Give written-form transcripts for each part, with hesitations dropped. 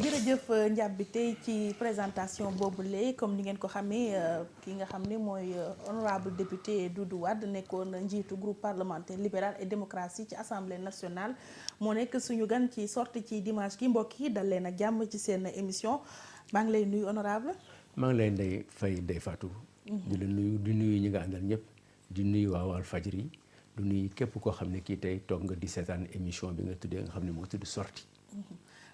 jërëjëf Ndiaby tey ci présentation boobule comme ni ngeen ko xamee ki nga xam ne mooy honorable député Doudou Wade nekkoon njiitu groupe parlementaire libéral et démocratie ci assemblée nationale moo nekk suñu gan ci sorti ci dimanche gi mbokk yi dal leen ak jàmm ci seen émission maa ngi lay nuyu honorable maa ngi lay Ndeye Faye Ndeye Fatou. di la nuyu di nuyu ñi nga àndal ñëpp di nuyu waa Walfadjri di nuyu képp koo xam ne kii tey toog nga di seetaan émission bi nga tuddee nga xam ne moo tudd sorti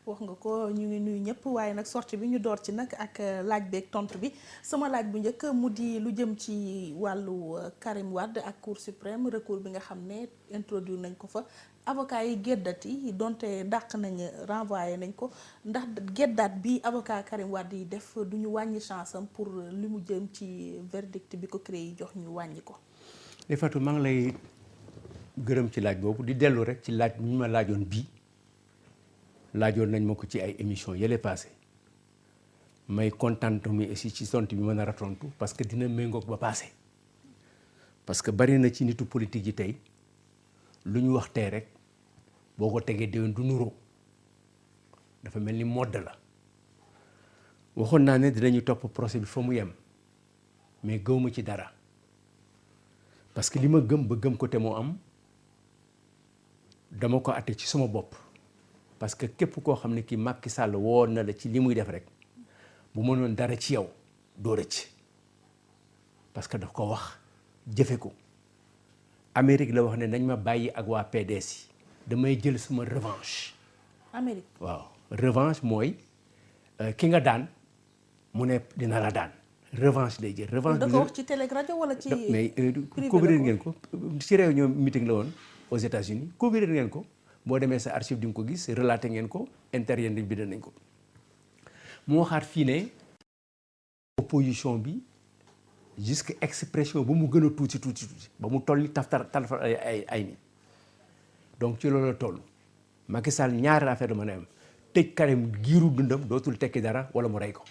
wax nga ko ñu ngi nuyu ñëpp waaye nag sortie bi ñu door ci nag ak laaj beeg tontu bi sama laaj bu njëkk mu di lu jëm ci wàllu Karim Wade ak Cour suprême recours bi nga xam ne introduire nañ ko fa avocat yi geddati donte dàq nañ renvoyé nañ ko ndax geddaat bi avocat Karim Wade yi def du ñu wàññi chance am pour li mu jëm ci verdict bi ko CREI yi jox ñu wàññi ko. Ndeye Fatou maa ngi lay gërëm ci laaj boobu di dellu rek ci laaj ñu ma laajoon bii. laajoon nañ ma ko ci ay émission yële passé may kontaan mi aussi ci tontu bi mën a tontu parce que dina méngoog ba passé parce que bari na ci nitu politique yi tey lu ñu wax tey rek boo ko tegee déwén du nuroo dafa mel ni modd la waxoon naa ne dinañu topp procès bi fa mu yem mais gëwma ci dara parce que li ma gëm ba gëm ko te moo am dama ko atte ci sama bopp parce que képp koo xam ne kii Macky Sall woo na la ci li muy def rek bu mënoon dara ci yow doo rëcc parce que daf ko wax jëfe ko Amérique la wax ne nañ ma bàyyi ak waa PDS yi damay jël sama revanche. Amérique waaw revanche mooy ki nga daan mu ne dina la daan revanche lay jël. revanche da ko wax ci télé rajo wala ci. mais couvrir ngeen ko ci réunion meeting la woon aux États-Unis couvrir ngeen ko. boo demee sa archive di nga ko gis relaté ngeen ko intérieur bi bind nañ ko mu waxaat fii ne opposition bi jusque expression ba mu gën a tuuti ba mu toll ni talfar ay ni donc ci loolu la toll Macky Sall ñaari affaire dama ne am tëj Karim giiru dundam dootul tekki dara wala mu rey ko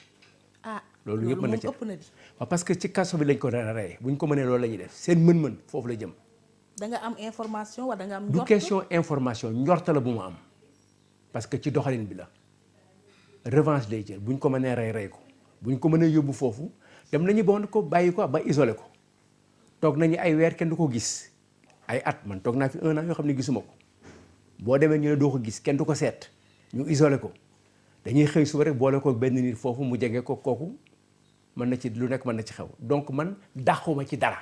loolu yëpp mën na ci waaw parce que ci kaso bi lañ ko reyee bu ñu ko mënee loolu la ñuy def seen mën-mën foofu la jëm da nga am information wala da nga am. du question information njort la bu mu am parce que ci doxalin bi la revanche lay jël bu ñu ko mënee rey ko bu ñu ko mënee yóbbu foofu dem nañu bon ko bàyyi ko ba isolé ko toog nañu ay weer kenn du ko gis ay at man toog naa fi 1 an yoo xam ne gisuma ko boo demee ñu ne doo ko gis kenn du ko seet ñu isolé ko dañuy xëy suba rek boole ko benn nit foofu mu jege ko kooku mën na ci lu nekk mën na ci xew donc man dàquma ci dara.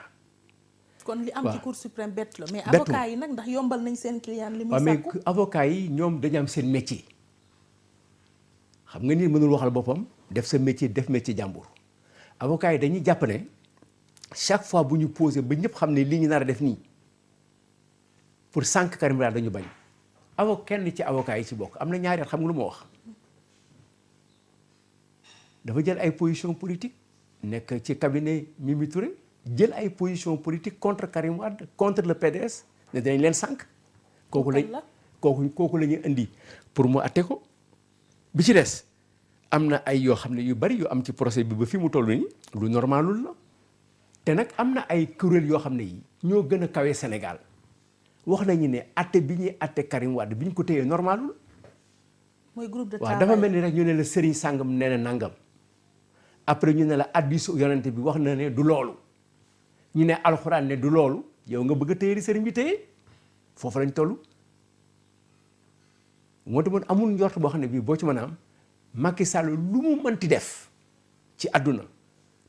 kon li am ci cour suprême bett la mais avocat yi nag ndax yombal nañ seen client li muy sàkku mais avocat yi ñoom dañu am seen métier xam nga nit mënul waxal boppam def sa métier def métier jàmbur avocat yi dañuy jàpp ne chaque fois bu ñu posé ba ñëpp xam ne lii ñu nar a def nii pour sànq Karim Wade dañu bañ kenn ci avocat yi ci bokk am na ñaari at xam nga lu ma wax dafa jël ay position politique nekk ci cabinet Mimi Touré jël ay position politique contre Karim Wade contre le PDS ne dañ leen sànq kooku la ñuy indi pour mu atte ko bi ci des am na ay yoo xam ne yu bari yu am ci procès bi ba fi mu toll nii lu normalul la te nag am na ay kuréel yoo xam ne yi ñoo gën a kawe Sénégal wax nañu ne atte bi ñuy atte Karim Wade bi ñu ko téyee normalul mooy groupe de travail travail dafa mel ni rek ñu ne la sëriñ sàngam nee na nangam après ñu ne la hadiisu yonente bi wax na ne du loolu ñu ne alxuraan ne du loolu yow nga bëgg a téye di sëriñ bi téye foofu lañ toll moo tax man amul njort boo xam ne bii boo ci mën a am Macky Sall lu mu mënti def ci àdduna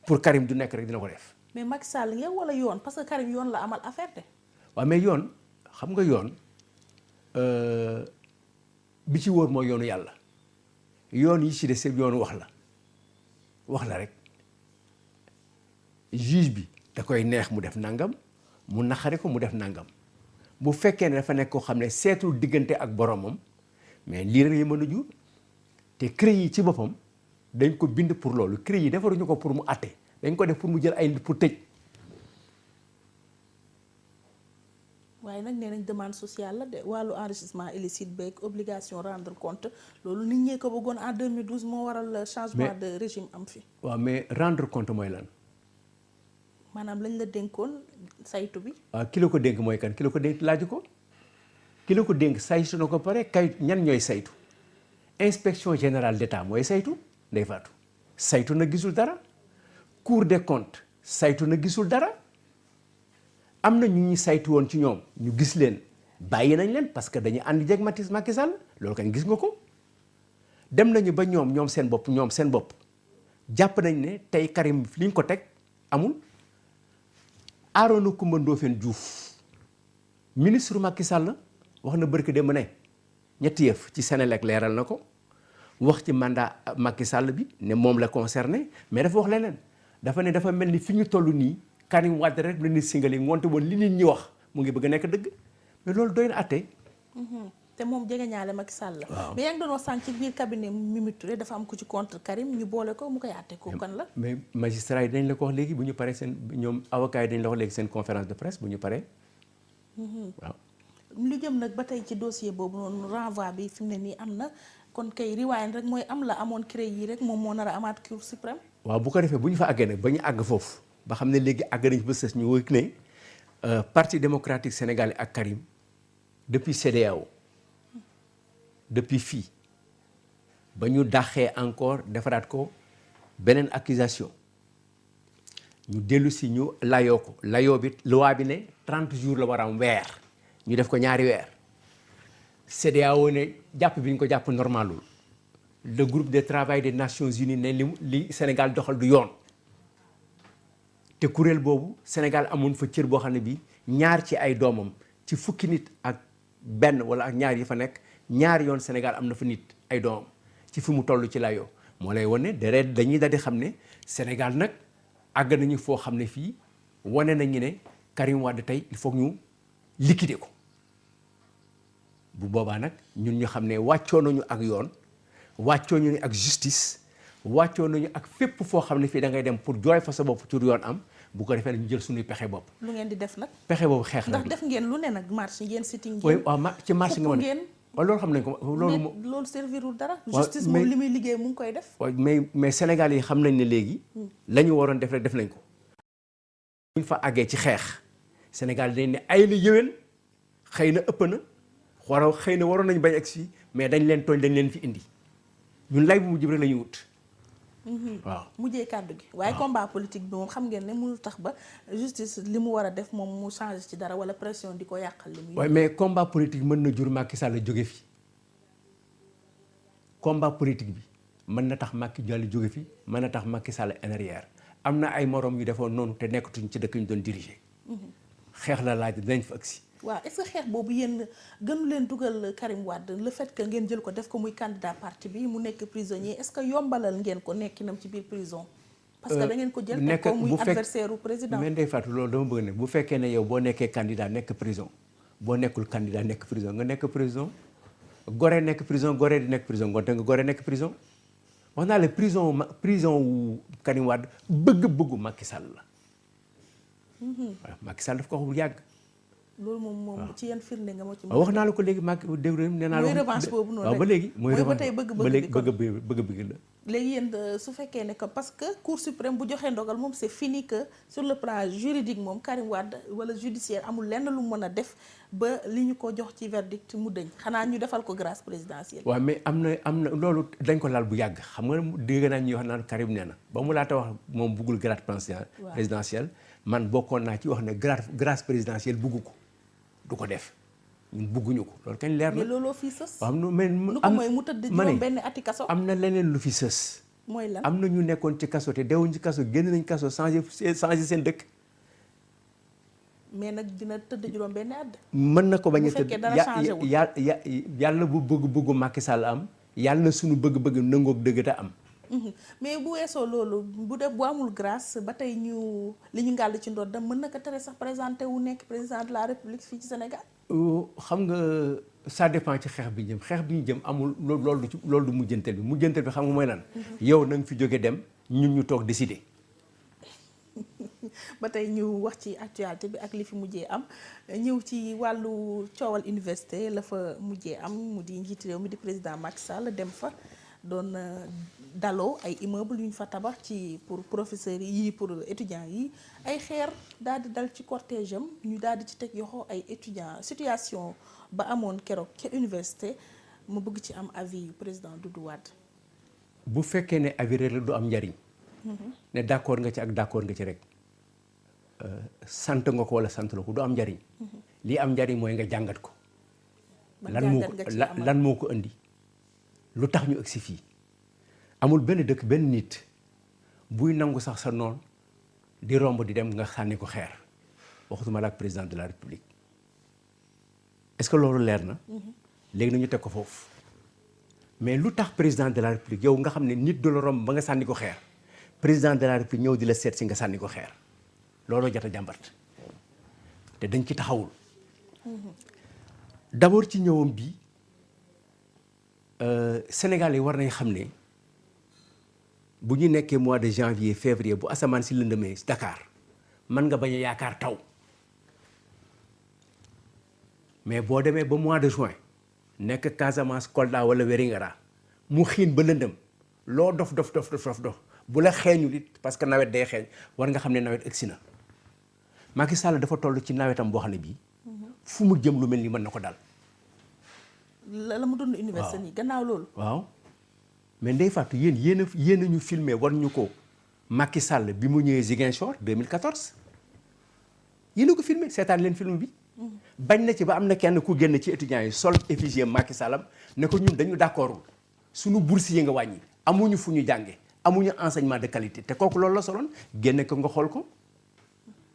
pour Karim du nekk rek dina ko def. mais Macky Sall ngeen wala yoon parce que Karim yoon la amal affaire de. waaw mais yoon xam nga yoon bi ci wóor mooy yoonu yàlla yoon yi ci des yoonu wax la rek juge bi. da koy neex mu def nangam mu naqari ko mu def nangam bu fekkee ne dafa nekk koo xam ne seetul diggante ak boromam mais lii rek yi mën a jur te CREI yi ci boppam dañ ko bind pour loolu CREI yi defaruñu ko pour mu àtte dañ ko def pour mu jël ay nit pour tëj. waaye nag nee nañ demande sociale la de wàllu enrichissement illicite beeg obligation rendre compte loolu nit ñee ko bëggoon en 2012 moo waral changement de régime am fi. waaw mais rendre compte mooy lan. maanaam lañ la dénkoon saytu bi. waaw ki la ko dénk mooy kan ki la ko dénk laaju ko ki la ko dénk saytu na ko pare kay ñan ñooy saytu inspection générale d'État mooy saytu Ndeye Fatou saytu na gisul dara Cour des comptes saytu na gisul dara am na ñu saytu woon ci ñoom ñu gis leen bàyyi nañ leen parce que dañuy ànd jeeg Macky Sall loolu kañ gis nga ko dem nañu ba ñoom seen bopp jàpp nañ ne tey Karim li ñu ko teg amul. Arona Coumba Ndoffène Diouf ministre Macky Sall wax na barki dem ne ñetti yëf ci Senelec leeral na ko wax ci mandat Macky Sall bi ne moom la concerné mais dafa wax leneen dafa ne dafa mel ni fi ñu toll nii Karim Wade rek la nit singali ngoonte woon li nit ñi wax mu ngi bëgg a nekk dëgg mais loolu doy na àtte. te moom jege ñaale Macky Sall la. mais yaa ngi doon wax sànq ci biir cabinet Mimi Touré dafa am ku ci contre Karim ñu boole ko mu koy àtte ko kan la. mais magistrat yi dañ la ko wax léegi bu ñu paree seen ñoom avocat yi dañ la wax léegi seen conférence de presse bu ñu paree. waaw. lu jëm nag ba tey ci dossier boobu noonu renvoi bi fi mu ne nii am na kon kay riwaayan rek mooy am la amoon CREI yi rek moom moo nar a amaat Cour suprême. waaw bu ko defee bu ñu fa àggee nag ba ñu àgg foofu ba xam ne léegi àgg nañ ba sës ñu wëkk ne parti démocratique sénégalais ak Karim depuis CEDEAO depuis fii ba ñu dàqee encore defaraat ko beneen accusation ñu dellu si ñu layoo ko layoo bi loi bi ne 30 jours la war a am weer ñu def ko ñaari weer CEDEAO ne jàpp bi ñu ko jàpp normalul le groupe de travail des Nations Unies ne li Sénégal doxal du yoon te kuréel boobu Sénégal amoon fa cër boo xam ne bi ñaar ci ay doomam ci fukki nit ak benn wala ak ñaar yi fa nekk ñaari yoon Sénégal am na fa nit ay doomam ci fi mu toll ci layoo moo lay wane deret dañuy daldi xam ne Sénégal nag àgg nañu foo xam ne fii wane nañu ne Karim Wade tey il faut ñu liquider ko bu boobaa nag ñun ñu xam ne wàccoo nañu ak yoon wàccoo nañu ak justice wàccoo nañu ak fépp foo xam ne fii da ngay dem pour jooy fa sa bopp ci yoon am bu ko defee ñu jël suñuy pexe bopp. lu ngeen di def nag. pexe boobu xeex la ndax def ngeen lu ne nag marche ngeen sitting ngeen. waaw ci marche nga mën waaw loolu xam nañ ko loolu servirul dara. justice moom li muy liggéey mu ngi koy def. waaw mais Sénégal yi xam nañ ne léegi. la ñu waroon def rek def nañ ko. bu ñu fa àggee ci xeex Sénégal dañ ne ay la yëwén xëy na ëpp na xëy na waroon nañu bañ egg si mais dañ leen tooñ dañ leen fi indi ñun lay bu mujj rek la ñuy wut. waaw mujjee kàddu gi. waaye combat politique bi moom xam ngeen ne mënul tax ba justice li mu war a def moom mu changé ci dara wala pression di ko yàqal li muy. waaye mais combat politique mën na jur Macky Sall jóge fi combat politique bi mën na tax Macky Sall jóge fi mën na tax Macky Sall en arrière am na ay morom yu defoon noonu te nekkatuñ ci dëkk ñu doon diriger. xeex la laaj dinañ fa agsi. waaw est-ce que xeex boobu yéen gënu leen dugal Karim Wade le fait que ngeen jël ko def ko muy candidat parti bi mu nekk prisonnier est-ce que yombalal ngeen ko nekkinam ci biir prison. parce que da ngeen ko jël teg ko muy adversaire u président. mais Ndeye Fatou loolu dama bëgg ne bu fekkee ne yow boo nekkee candidat nekk prison boo nekkul candidat nekk prison nga nekk prison Gorée nekk prison Gorée di nekk prison ngoonte nga Gorée nekk prison wax naa la prison wu Karim Wade bëgg-bëggu Macky Sall la. waaw Macky Sall daf ko wax bu yàgg. loolu moom ci yan firnde nga ma ci. wax naa la ko léegi mag déglu nee naa la. mooy revanche boobu noonu rek ba léegi. mooy ba tey bëgg-bëgg la. léegi yéen su fekkee ne que parce que Cour suprême bu joxee ndogal moom c'est fini que sur le plan juridique moom Karim Wade wala judiciaire amul lenn lu mën a def ba li ñu ko jox ci verdict mu dëñ xanaa ñu defal ko grâce présidentielle. waaw mais am na loolu dañ ko laal bu yàgg xam nga dégg naa ñuy wax naan Karim nee na ba mu laata wax moom buggul grâce présidentielle man bokkoon naa ci wax ne grâce présidentielle bugg ko. du ko def ñun bugguñu ko loolu kañ leer na. mais looloo fii sës. waaw mais nu ko mooy mu tëdd juróom benn ati kaso. am na leneen lu fi sës. mooy lan am na ñu nekkoon ci kaso te deewuñ ci kaso génn nañ kaso changé seen dëkk. mais nag dina tëdd juróom benn at. mën na ko bañ a tëdd bu fekkee dara changé wul yàlla bu bëgg-bëggu Macky Sall am yàlla na suñu bëgg-bëgg nangoog dëgg te am. mais bu weesoo loolu bu amul grâce ba tey li ñu ngàll ci ndoddam mën na ko tere sax présenté wu nekk président de la république fii ci Sénégal. xam nga ça dépend ci xeex bi ñu jëm amul loolu du mujjantel bi xam nga mooy lan. yow na nga fi jóge dem ñun ñu toog décider. ba tey ñu wax ci actualité bi ak li fi mujjee am ñëw ci wàllu coowal université la fa mujjee am mu di njiiti réew mi di président Macky Sall dem fa. doon daloo ay immeuble yu ñu fa tabax ci pour professeurs yi pour étudiants yi ay xeer daal di dal ci cortège am ñu daal di ci teg yoxo ay étudiants situation ba amoon keroog ca université ma bëgg ci am avis yu président Doudou Wade. bu fekkee ne avis rek la du am njariñ. ne d'accord nga ci ak d'accord nga ci rek sant nga ko wala sant la ko du am njariñ. lii am njariñ mooy nga jàngat ko. lan moo ko indi lu tax ñu agsi fii amul benn dëkk benn nit buy nangu sax sa noon di romb di dem nga sànni ko xeer waxutuma la ak président de la république est-ce que loolu leer na. léegi nañu teg ko foofu mais lu tax président de la république yow nga xam ne nit du la romb ba nga sànni ko xeer président de la république ñëw di la seet si nga sànni ko xeer looloo jot a jàmbat te dañ ci taxawul. d'abord ci ñëwam bi Sénégal yi war nañ xam ne bu ñu nekkee mois de janvier février bu asamaan si lëndëmee Dakar mën nga bañ a yaakaar taw mais boo demee ba mois de juin nekk Casamance Kolda wala Vélingara mu xiin ba lëndëm loo dof bu la xeeñul it parce que nawet day xeeñ war nga xam ne nawet egsi na Macky Sall dafa toll ci nawetam boo xam ne bii fu mu jëm lu mel ni mën na ko dal. la mu dund université nii gannaaw loolu. waaw mais Ndeye Fatou yéen a ñu filmé war ñu ko Macky Sall bi mu ñëwee Ziguinchor 2014 yéen a ko filmé seetaan leen film bi. bañ na ci ba am na kenn ku génn ci étudiants yi sol effigie Macky Sallam ne ko ñun dañu d'accordul suñu bourse yi nga wàññi amuñu fu ñu jànge amuñu enseignement de qualité te kooku loolu la soloon génne ko nga xool ko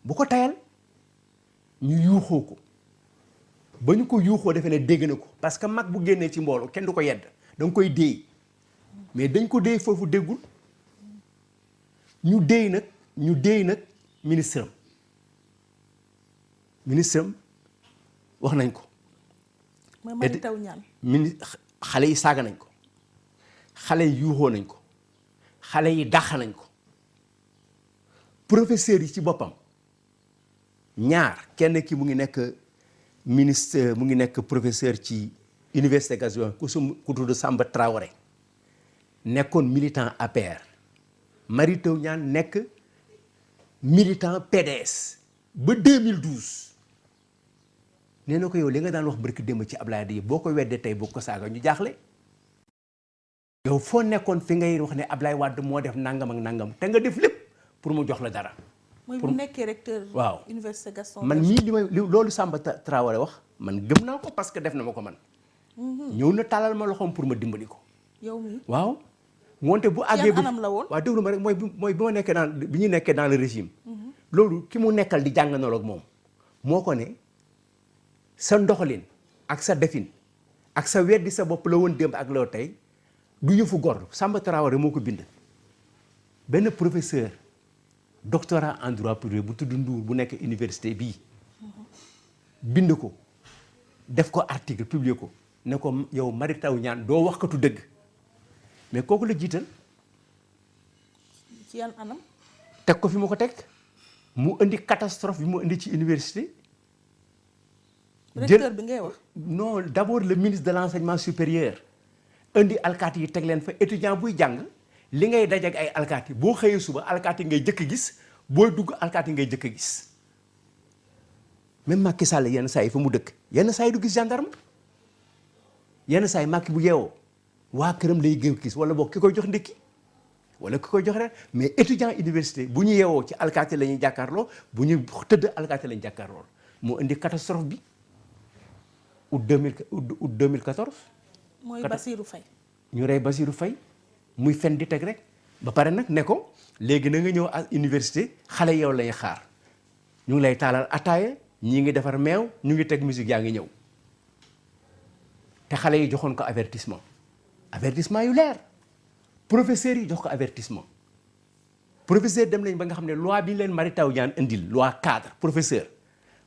bu ko tayal ñu yuuxoo ko. ba ñu ko yuuxoo defee ne dégg na ko parce que mag bu génnee ci mbooloo kenn du ko yedd da nga koy déey mais dañ ko déey foofu déggul ñu déey nag ministre am wax nañ ko. mooy Mary Teuw Niane. xale yi saaga nañ ko xale yi yuuxoo nañ ko xale yi dàq nañ ko professeurs yi ci boppam ñaar kenn ki mu ngi nekk. ministre mu ngi nekk professeur ci université Gaston ku tudd Samba Traoré nekkoon militant APR Mary Teuw Niane nekk militant PDS ba 2012 nee na ko yow li nga daan wax barki démb ci Ablaye Wade boo ko weddee tey boo ko saaga ñu jaaxle yow foo nekkoon fi ngay wax ne Ablaye Wade moo def nangam ak nangam te nga def lépp pour mu jox la dara. mooy bu nekkee recteur. waaw université Gaston man mii loolu Samba Traoré wax man gëm naa ko parce que def na ma ko man. ñëw na tàllal ma loxoom pour ma dimbali ko. yow mii waaw. wante bu àggee yan anam la woon. waaw déglu ma rek mooy bi ma nekkee bi ñu nekkee dans le régime. loolu ki mu nekkal di jàngandoo ak moom moo ko ne sa ndoxalin ak sa defin ak sa weddi sa bopp la woon démb ak loo tey du yëfu gor Samba Traoré moo ko bind. benn professeur. doctorat en droit privé bu tudd Ndour bu nekk université bii bind ko def ko article publier ko ne ko yow Mary Teuw Niane doo waxkatu dëgg mais kooku la jiital. ci yan anam. teg ko fi mu ko teg mu indi catastrophe bi mu indi ci université. recteur bi ngay wax. non d'abord le ministre de l'enseignement supérieur indi alkaati yi teg leen fa étudiant buy jàng. li ngay dajeek ay alkaati boo xëyee suba alkaati ngay jëkk gis booy dugg alkaati ngay jëkk gis même Macky Sall yenn saa yi fa mu dëkk yenn saa yi du gis gendarme yenn saa yi Macky bu yeewoo waa këram lay gis wala boog ki koy jox ndékki wala ki koy jox rek mais étudiant université bu ñu yeewoo ci alkaati la ñuy jàkkaarloo bu ñu tëdd alkaati la ñuy jàkkaarloo moo indi catastrophe bi août 2014. mooy Bassirou Faye. ñu rey Bassirou Faye. muy fen di teg rek ba pare nag ne ko léegi na nga ñëw à université xale yow lay xaar ñu ngi lay taalal ataaya ñii ngi defar meew ñu ngi teg musique yaa ngi ñëw te xale yi joxoon ko avertissement yu leer professeurs yi jox ko avertissement professeur dem nañ ba nga xam ne loi bi leen Mary Teuw Niane indil loi cadre professeur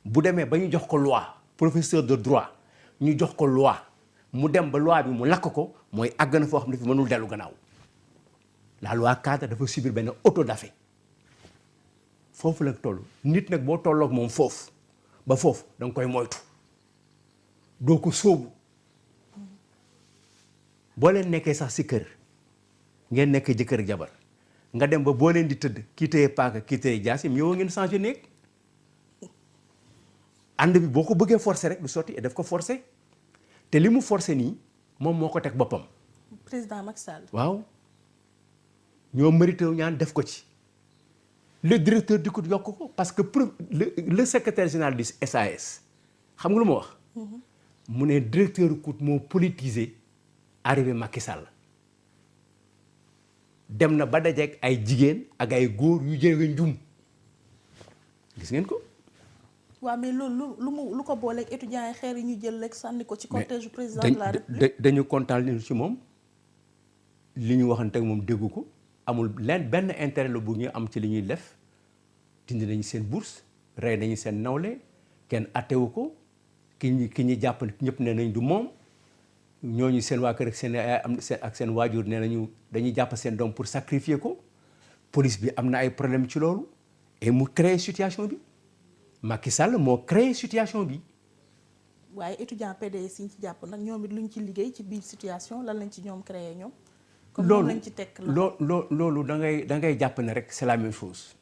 bu demee ba ñu jox ko loi professeur de droit ñu jox ko loi mu dem ba loi bi mu lakk ko mooy àgg na foo xam ne fi mënul dellu gannaaw la loi cadre dafa subir benn auto-da-fé foofu la toll nit nag boo tolloog moom foofu ba foofu da nga koy moytu doo ko sóobu boo leen nekkee sax si kër ngeen nekk jëkkër ak jabar nga dem ba boo leen di tëdd kii téye paaka kii téye jaas yi yow ngeen changé néeg ànd bi boo ko bëggee forcer rek du sotti et daf ko forcer te li mu forcer nii moom moo ko teg boppam. président Macky Sall. waaw ñoo mérité ñaan def ko ci. le directeur di ko yokk ko parce que le secrétaire général du SAS xam nga lu ma wax. mu ne directeur COUD moo politisé arrivé Macky Sall dem na ba dajeek ay jigéen ak ay góor yu jëge njum gis ngeen ko. waaw mais loolu lu ko booleeg étudiants yi xeer yi ñu jël rek sànni ko ci cortège président de la république. dañu kontaan ci moom li ñu waxante ak moom déggu ko amul benn intérêt la bu ñu am ci li ñuy def dindi nañu seen bourse rey nañu seen nawle kenn attewu ko ki ñi jàpp ñëpp nee nañ du moom ñooñu seen waa kër ak seen waajur nee nañu dañuy jàpp seen doom pour sacrifier ko police bi am na ay problème ci loolu et mu créé situation bi Macky Sall moo créé situation bi. waaye étudiant PDS yi ñu ci jàpp nag ñoom it luñ ci liggéey ci biir situation lan lañ ci ñoom créé ñoom. comme moom lañ ci tekk loolu da ngay jàpp ne rek c'est la même chose.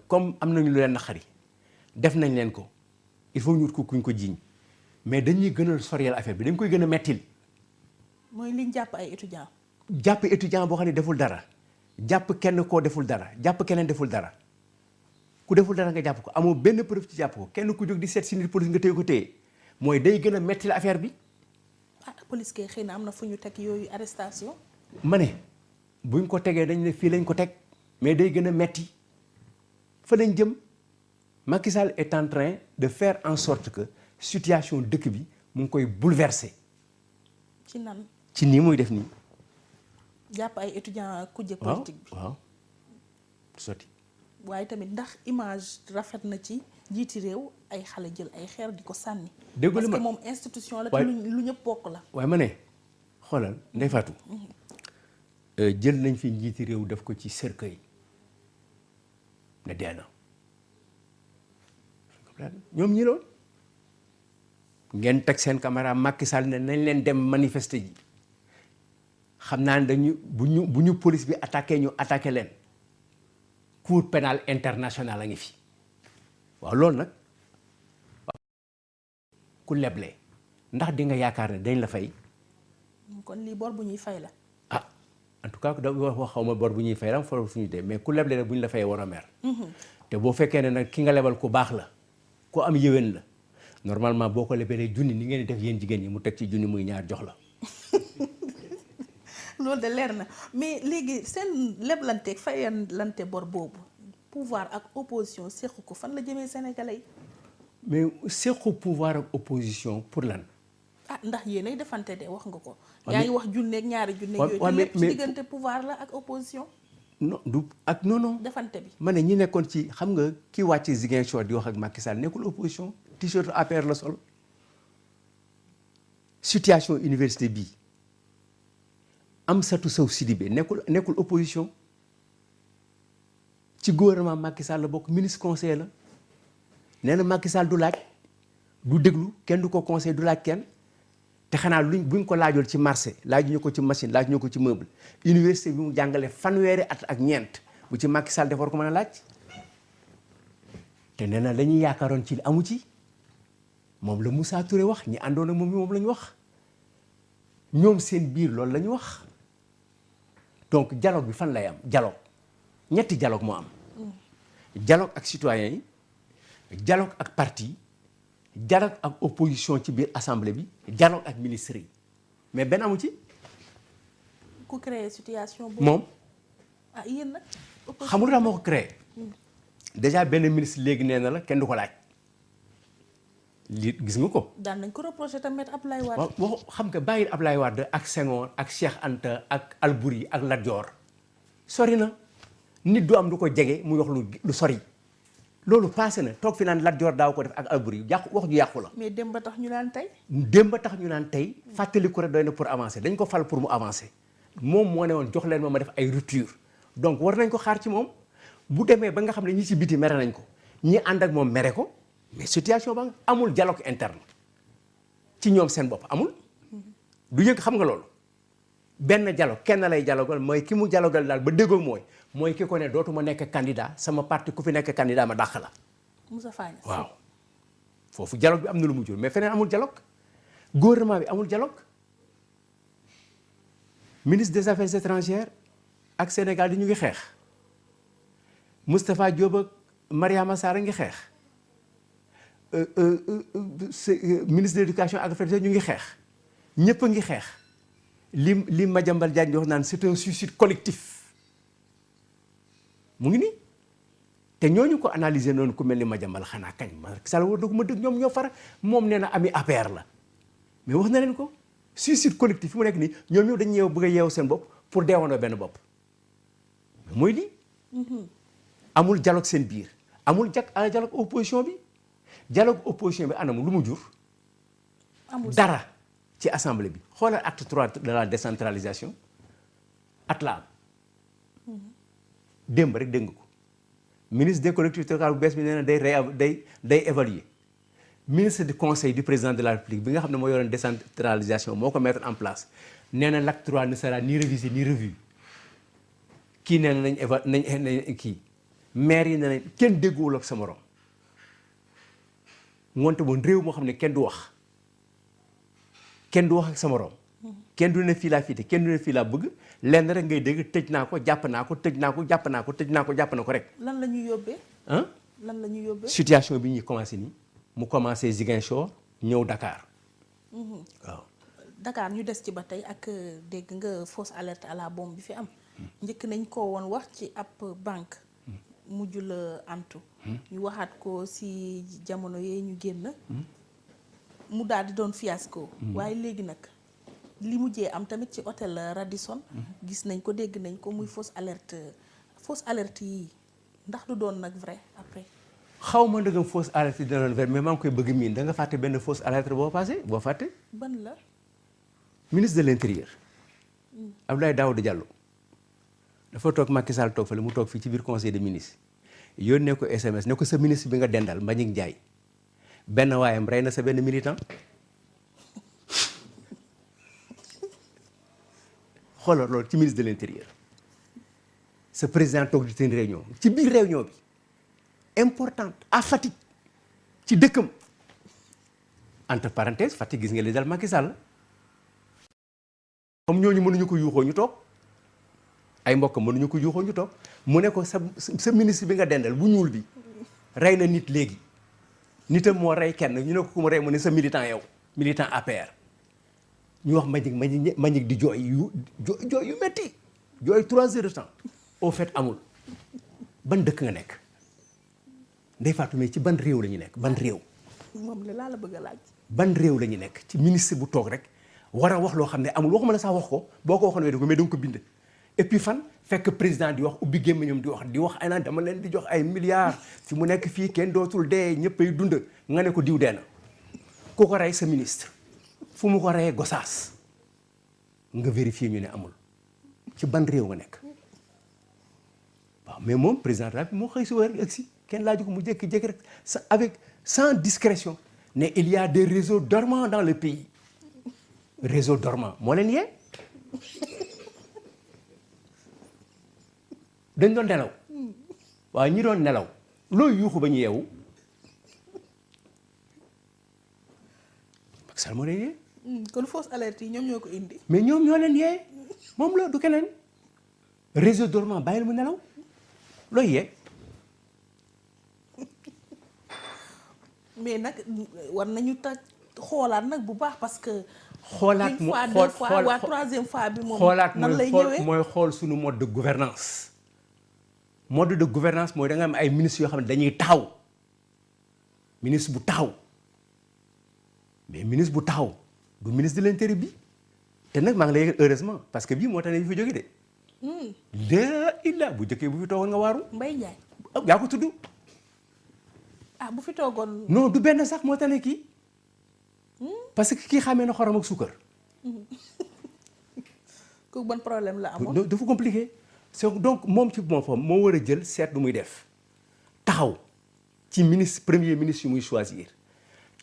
comme am nañu lu leen naqari def nañ leen ko il faut ñu kuñ ko jiiñ mais dañuy gën a soriyal affaire bi dañ koy gën a mettil. mooy liñ jàpp ay étudiants. jàpp étudiant boo xam ne deful dara jàpp kenn koo deful dara jàpp keneen deful dara ku deful dara nga jàpp ko amoo benn preuve ci jàpp ko kenn ku jóg di seet si nit police nga téye ko téye mooy day gën a mettil affaire bi. police kay xëy na am na fu ñu teg yooyu arrestation. ma ne buñ ko tegee dañ ne fii lañ ko teg mais day gën a metti fa lañ jëm. Macky Sall est en train de faire en sorte que situation dëkk bi mu ngi koy bouleverser. ci nan ci nii muy def nii. jàpp ay étudiants kujje politique bi. waaw sotti. waaye tamit ndax image rafet na ci jiiti réew ay xale jël ay xeer di ko sànni. parce que moom institution la te lu ñëpp bokk la. waaye ma ne xoolal Ndeye Fatou. jël nañ fi njiiti réew def ko ci cercueil ne dee na ñoom ñi loon ngeen teg seen caméra Macky Sall ne nañ leen dem manifester ji xam naa ne dañu bu ñu police bi attaqué ñu attaqué leen cour pénal international a ngi fi waaw loolu nag ku leble ndax di nga yaakaar ne dañ la fay. kon lii bor bu ñuy fay la. ah en tout cas da wax xaw ma bor bu ñuy fay ram fa fu ñu dee mais ku leble rek bu ñu la fayee war a mer. te boo fekkee ne nag ki nga lebal ku baax la ku am yéwén la normalement boo ko lebalee junni ni ngeen di def yéen jigéen ñi mu teg ci junni muy ñaar jox la. loolu de leer na mais léegi seen leblanteeg fayalante bor boobu pouvoir ak opposition sequ ko fan la jëmee sénégalais yi. mais sequ pouvoir ak opposition pour lan. ah ndax yéenay defante de wax nga ko. yaa ngi wax junneeg ñaari junneeg yooyu. te lépp ci diggante pouvoir la ak opposition. non du ak non. defante bi. ma ne ñi nekkoon ci xam nga ki wàcc Ziguinchor di wax ak Macky Sall nekkul opposition t-shirt APR la sol situation université bii Amsatou Sow Sidibé nekkul opposition ci gouvernement Macky Sall la bokk ministre conseiller la nee na Macky Sall du laaj du déglu kenn du ko conseil du laaj kenn te xanaa buñ ko laajool ci marché laaj ñu ko ci machine laaj ñu ko ci meuble université bi mu jàngale fanweeri at ak ñeent bu ci Macky Sall defar ko mën a laaj te nee na lañuy yaakaaroon ci amu ci moom la Moussa Touré wax ñi àndoon ak moom la ñu wax ñoom seen biir loolu la ñu wax donc dialogue bi fan lay am dialogue ñetti dialogue moo am dialogue ak citoyens yi dialogue ak parti dialogue ak opposition ci biir assemblée bi dialogue ak ministres yi mais benn amu ci. ku créé situation boobu moom. ah yéen nag. xamul daa moo ko créé. déjà benn ministre léegi nee na la kenn du ko laaj. lii gis nga ko. daan nañ ko reproché tamit Ablaye Wade. waaw xam nga bàyyi Ablaye Wade ak Senghor ak Cheikh Anta ak Albouri ak Lat Dior sori na nit du am du ko jege muy wax lu sori. loolu passé na toog fi naan Lat Dior daaw ko def ak Albouri yàqu wax ju yàqu la. mais démb ba tax ñu naan tey. démb ba tax ñu naan tey fàttali ko rek doy na pour avancer dañ ko fal pour mu avancer moom moo ne woon jox leen ma def ay rupture donc war nañ ko xaar ci moom bu demee ba nga xam ne ñi ci biti mere nañ ko ñi ànd ak moom mere ko mais situation ba amul dialogue interne ci ñoom seen bopp amul. du yëg xam nga loolu benn dialogue kenn lay dialogal mooy ki mu dialogal daal ba déggoo mooy ki ko ne dootuma nekk candidat sama parti ku fi nekk candidat ma dàq la. Moussa Fagna waaw foofu dialogue bi am na lu mu jur mais feneen amul dialogue gouvernement bi amul dialogue ministre des affaires étrangères ak Sénégal di ñu ngi xeex Moustapha Diop ak Mariama Sarr ngi xeex ministre de l'éducation ak affaires ñu ngi xeex ñëpp a ngi xeex li Madiambal Diagne di wax naan c'est un suicide collectif mu ngi nii te ñooñu ko analyser noonu ku mel ni Madiambal xanaa kañ Macky Sall war na ko ma dëgg ñoom ñoo fara moom nee na ami APR la mais wax na leen ko suicide collectif fi mu nekk nii ñoom ñëw dañu bëgg a yeewu seen bopp pour deewandoo benn bopp mooy lii amul dialogue seen biir amul dialogue opposition bi dialogue opposition bi anam lu mu jur dara ci assemblée bi xoolal acte 3 de la décentralisation at la am démb rek dégg nga ko ministre des collectivités locales bu bees bi nee na day évaluer ministre du conseil du président de la république bi nga xam ne moo yoroon décentralisation moo ko mettre en place nee na l'acte 3 ne sera ni révisé ni revu kii nee na nañ kii maire yi nee nañ kenn dégguwul ak sa morom ngoonte woon réew moo xam ne kenn du wax ak sa morom kenn du ne fii laa fiite kenn du ne fii laa bëgg lenn rek ngay dégg tëj naa ko jàpp naa ko tëj naa ko jàpp naa ko tëj naa ko jàpp na ko rek. lan la ñuy yóbbee. lan la ñuy yóbbee. situation bi ñuy commencé nii mu commencé Ziguinchor ñëw Dakar. waaw. Dakar ñu des ci ba tey ak dégg nga fausse alerte à la bombe bi fi am. njëkk nañ ko woon wax ci ab banque. mujj la antu. ñu waxaat ko si jamono yee ñu génn. mu daal di doon fiasco. waaye léegi nag. li mujjee am tamit ci hôtel Radisson gis nañ ko dégg nañ ko muy fausse alerte yi ndax du doon nag vrai après. xaw ma ndëgam fausse alerte yi dina doon vrai mais maa ngi koy bëgg miin da nga fàtte benn fausse alerte boo fàtte. ban la. ministre de l'intérieur. Abdoulaye Daouda Diallo. dafa toog Macky Sall toog fële mu toog fii ci biir conseil des ministres yónnee ko SMS ne ko sa ministre bi nga dendal Mbagnick Ndiaye benn waayam rey na sa benn militant. xoolal loolu ci ministre de l'intérieur ce président toog di seen réunion ci biir réunion bi importante à Fatick ci dëkkam entre parenthèses Fatick gis nga li dal Macky Sall comme ñooñu mënuñu ko yuuxoo ñu toog ay mbokk mënuñu ko yuuxoo ñu toog mu ne ko sa ministre bi nga dendal bu ñuul bi rey na nit léegi nitam moo rey kenn ñu ne ko ku mu rey mu ne sa militant yow militant APR ñu wax Mbagnick di jooy yu metti jooy 3 heures de temps au fait amul ban dëkk nga nekk Ndeye Fatou mais ci ban réew la ñu nekk ban réew. moom la la bëgg a laaj. ban réew la ñu nekk ci ministre bu toog rek war a wax loo xam ne amul waxuma la sax wax ko boo ko waxoon mais da nga ko bind. et puis fan fekk président di wax ubbi gémmiñam di wax ay naan dama leen di jox ay milliards fi mu nekk fii kenn dootul dee ñëppay dund nga ne ko diw dee na ku ko rey sa ministre. fu mu ko reyee Gosaas nga vérifier ñu ne amul ci ban réew nga nekk waaw mais moom président de la République moo xëy si wër ak si kenn laaju ko mu jékki-jékki rek sans discrétion ne il y a des réseaux dormants dans le pays réseau dormant moo leen yee dañ doon nelaw waaw ñi doon nelaw looy yuuxu ba ñu yeewu Macky Sall moo leen yee kon fausse alerte yi ñoom ñoo ko indi. mais ñoom ñoo leen yee moom la du keneen réseau dormant bàyyil mu nelaw looy yee. mais nag war nañu xoolaat nag bu baax parce que. xoolaat une fois deux fois waa troisième fois bi moom. nan lay ñëwee mooy xool suñu mode de gouvernance mode de gouvernance mooy da nga am ay ministres yoo xam ne dañuy taxaw ministre bu taxaw mais ministre bu taxaw. du ministre de l'intérieur bi te nag maa ngi lay yëgal heureusement parce que bii moo tax ne bi fi jóge de. bu jëkkee bu fi toogoon nga waaru. Mbaye Ndiaye. yaa ko tudd. bu fi toogoon. non du benn sax moo tax ne kii. parce que kii xamee na xorom ak suukar. kooku ban problème la amoon. dafa compliqué. donc moom ci boppam moo war a jël seet lu muy def taxaw ci premier ministre yi muy choisir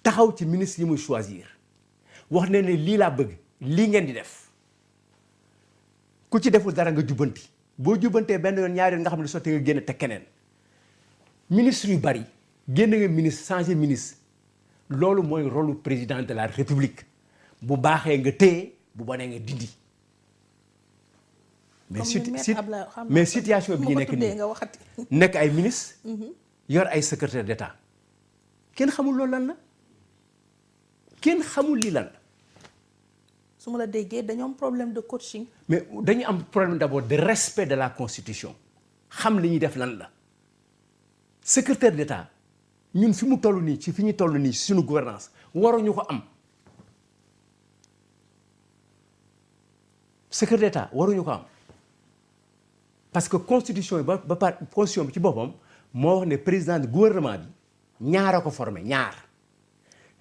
taxaw ci ministre yi muy choisir. wax ne lii laa bëgg lii ngeen di def ku ci deful dara nga jubbanti boo jubbantee benn yoon ñaari yoon nga xam ne sotti nga génn teg keneen ministre yu bari génn nga ministre changé ministre loolu mooy rôle président de la république bu baaxee nga téye bu bonee nga dindi mais situation bi ñu nekk nii nekk ay ministre yor ay secrétaire d'État kenn xamul loolu lan la kenn xamul lii lan la. su ma la déggee dañoo am problème de coaching. mais dañu am problème d'abord de respect de la constitution xam li ñuy def lan la secrétaire d'État ñun fi mu toll nii ci fi ñu toll nii suñu gouvernance waruñu ko am secrétaire d'État waruñu ko am parce que constitution yi ba par constitution bi ci boppam moo wax ne président du gouvernement bi ñaar a ko formé ñaar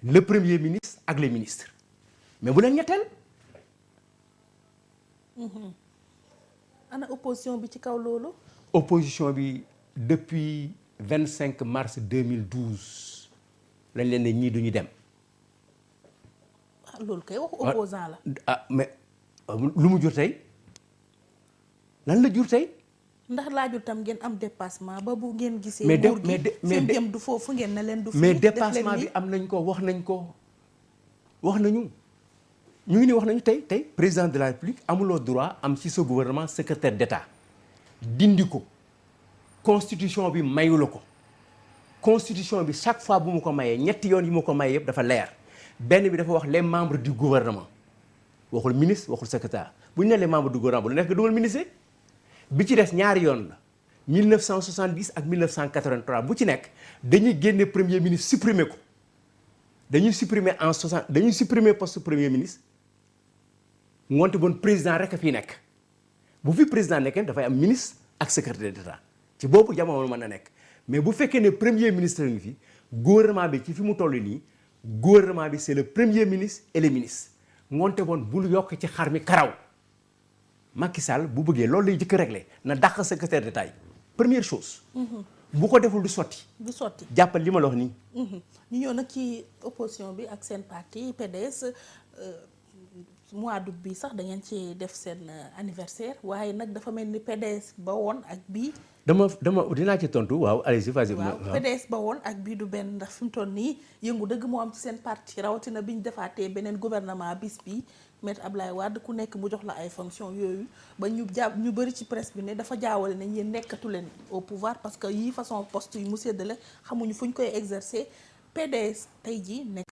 le premier ministre ak les ministres mais bu leen ñetteel. ana opposition bi ci kaw loolu. opposition bi depuis 25 mars 2012 lañ leen ne ñii duñu dem. loolu kay waxu opposant la. mais lu mu jur tey lan la jur tey. ndax laajul tam ngeen am dépassement ba bu ngeen gisee. mais nguur gi seen jëm du foofu ngeen ne leen du. mais dépassement bi am nañ ko wax nañu. ñu ngi ni wax nañu tey président de la République amuloo droit am ci sa gouvernement secrétaire d'État dindi ko constitution bi mayu la ko constitution bi chaque fois bu mu ko mayee ñetti yoon yi mu ko mayee yëpp dafa leer benn bi dafa wax les membres du gouvernement waxul ministre waxul secrétaire bu ñu ne les membres du gouvernement bu la nekk nga dugal ministre bi ci des ñaari yoon la 1970 ak 1983 bu ci nekk dañuy génne premier ministre supprimer ko dañuy supprimer poste premier ministre ngoonte bon président rek a fii nekk bu fi président nekkee dafay am ministre ak secrétaire d'État ci boobu jamono mën na nekk mais bu fekkee ne premier ministre ngi fi gouvernement bi ci fi mu toll nii gouvernement bi c'est le premier ministre et les ministres ngoonte bon bul yokk ci xar mi karaw Macky Sall bu bëggee loolu lay jëkk régler na dàq secrétaire d'État yi première chose. bu ko deful du sotti. jàppal li ma la wax nii. ñu ñëw nag ci opposition bi ak seen parti PDS mois d'août bi sax da ngeen ci def seen anniversaire waaye nag dafa mel ni PDS ba woon ak bii. dinaa ci tontu waaw allez-y vas-y. waaw PDS ba woon ak bii du benn ndax fi mu toll nii yëngu dëgg moo am ci seen parti rawatina bi ñu defaatee beneen gouvernement bis bi Maître Abdoulaye Wade ku nekk mu jox la ay fonction yooyu ba ñu bëri ci presse bi ne dafa jaawale ne yéen nekkatu leen au pouvoir parce que yii façon poste yi mu séddale xamuñu fu ñu koy exercer PDS tey jii nekk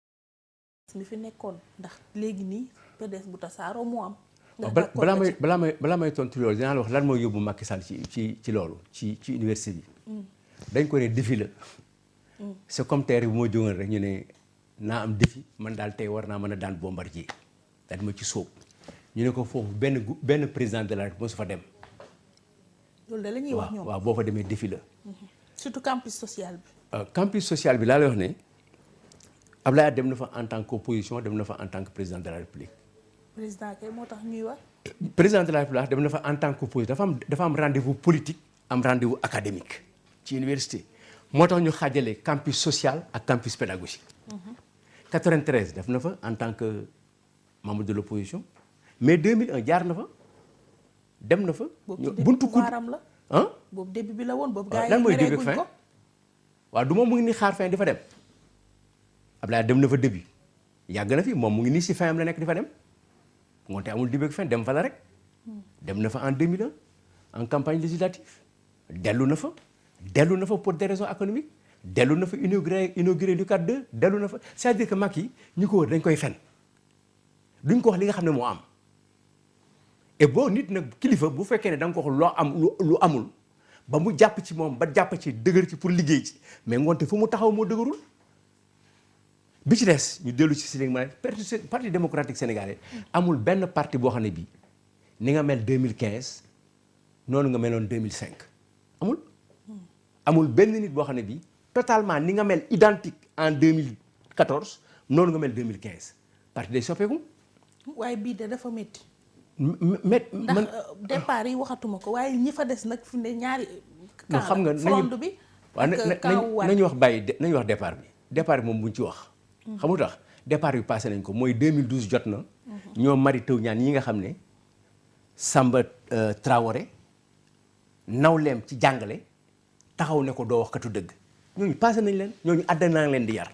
mi fi nekkoon ndax léegi nii PDS bu tasaaroo moo am. balaa may tontu loolu dinaa la wax lan mooy yóbbu Macky Sall ci loolu ci université bi. dañ ko ne défi la. c'est comme terre bi moo jógoon rek ñu ne naa am défi man daal tey war naa mën a daan Bombardier daal ma ci sóob ñu ne ko foofu benn président de la République mosu fa dem. loolu da la ñuy wax ñoom waaw boo fa demee défi la. surtout campus social bi. campus social bi laa lay wax ne Abdoulaye dem na fa en tant qu'opposition dem na fa en tant que président de la République. président kay moo tax ñuy wax. président de la République dem na fa en tant qu'opposition dafa am rendez-vous politique am rendez-vous académique ci université moo tax ñu xaajale campus social ak campus pédagogique. 93 def na fa en tant que membre de l'opposition mais 2001 jaar na fa dem na fa. buntu kudd la. ah boobu début bi la woon boobu. gars yi lan mooy début ak fin waaw du moom mu ngi nii xaar fin di fa dem Abdoulaye dem na fa début yàgg na fi moom mu ngi nii si fin am la nekk di fa dem. ngoonte amul début ak fin dem fa la rek dem na fa en 2001 en campagne législative dellu na fa pour des raisons économiques dellu na fa inauguré Lucas 2 dellu na fa c'est-à-dire que Macky ñu ko wër dañ koy fen duñ ko wax li nga xam ne moo am et boo nit nag kilifa bu fekkee ne da nga ko wax loo am lu amul ba mu jàpp ci moom ba jàpp ci dëgër ci pour liggéey ci mais ngoonte fu mu taxaw moo dëgërul bi ci des ñu dellu ci Sénégal parti démocratique sénégalais amul benn parti boo xam ne bii ni nga mel 2015 noonu nga meloon 2005 amul benn nit boo xam ne bii totalement ni nga mel identique en 2014 noonu nga mel 2015 parti day soppeeku. waaye bii de dafa métti. ndax départ yi waxatuma ko waaye ñi fa des nag fi ne ñaari. xam nga fronde bi. nañu wax nañu wax départ bi moom buñ ci wax. xam nga tax départ bi passé nañ ko mooy 2012 jot na. ñoo mari taw ñaan yi nga xam ne Samba Traoré nawleem ci jàngale taxaw ne ko doo wax katu dëgg ñooñu passé nañ leen ñooñu àddina leen di yar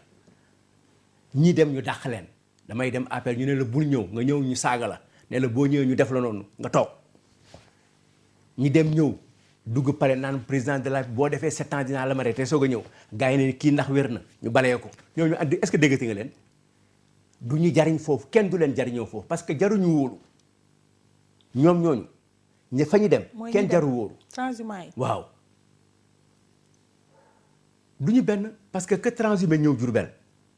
ñii dem ñu dàq leen damay dem appel ñu ne la bul ñëw nga ñëw ñu saaga la ne la boo ñëwee ñu def la noonu nga toog ñi dem ñëw dugg pare naan président de la boo defee 7 ans dinaa la ma te soog a ñëw gars yi ne kii ndax wér na ñu balee ko ñooñu andi est-ce que déggati nga leen du ñu jariñ foofu kenn du leen jariñoo foofu parce que jaruñu wóolu ñoom ñooñu ña fa ñu dem kenn jaru wóolu transhumant yi waaw du ñu benn parce que transhumé ñëw Diourbel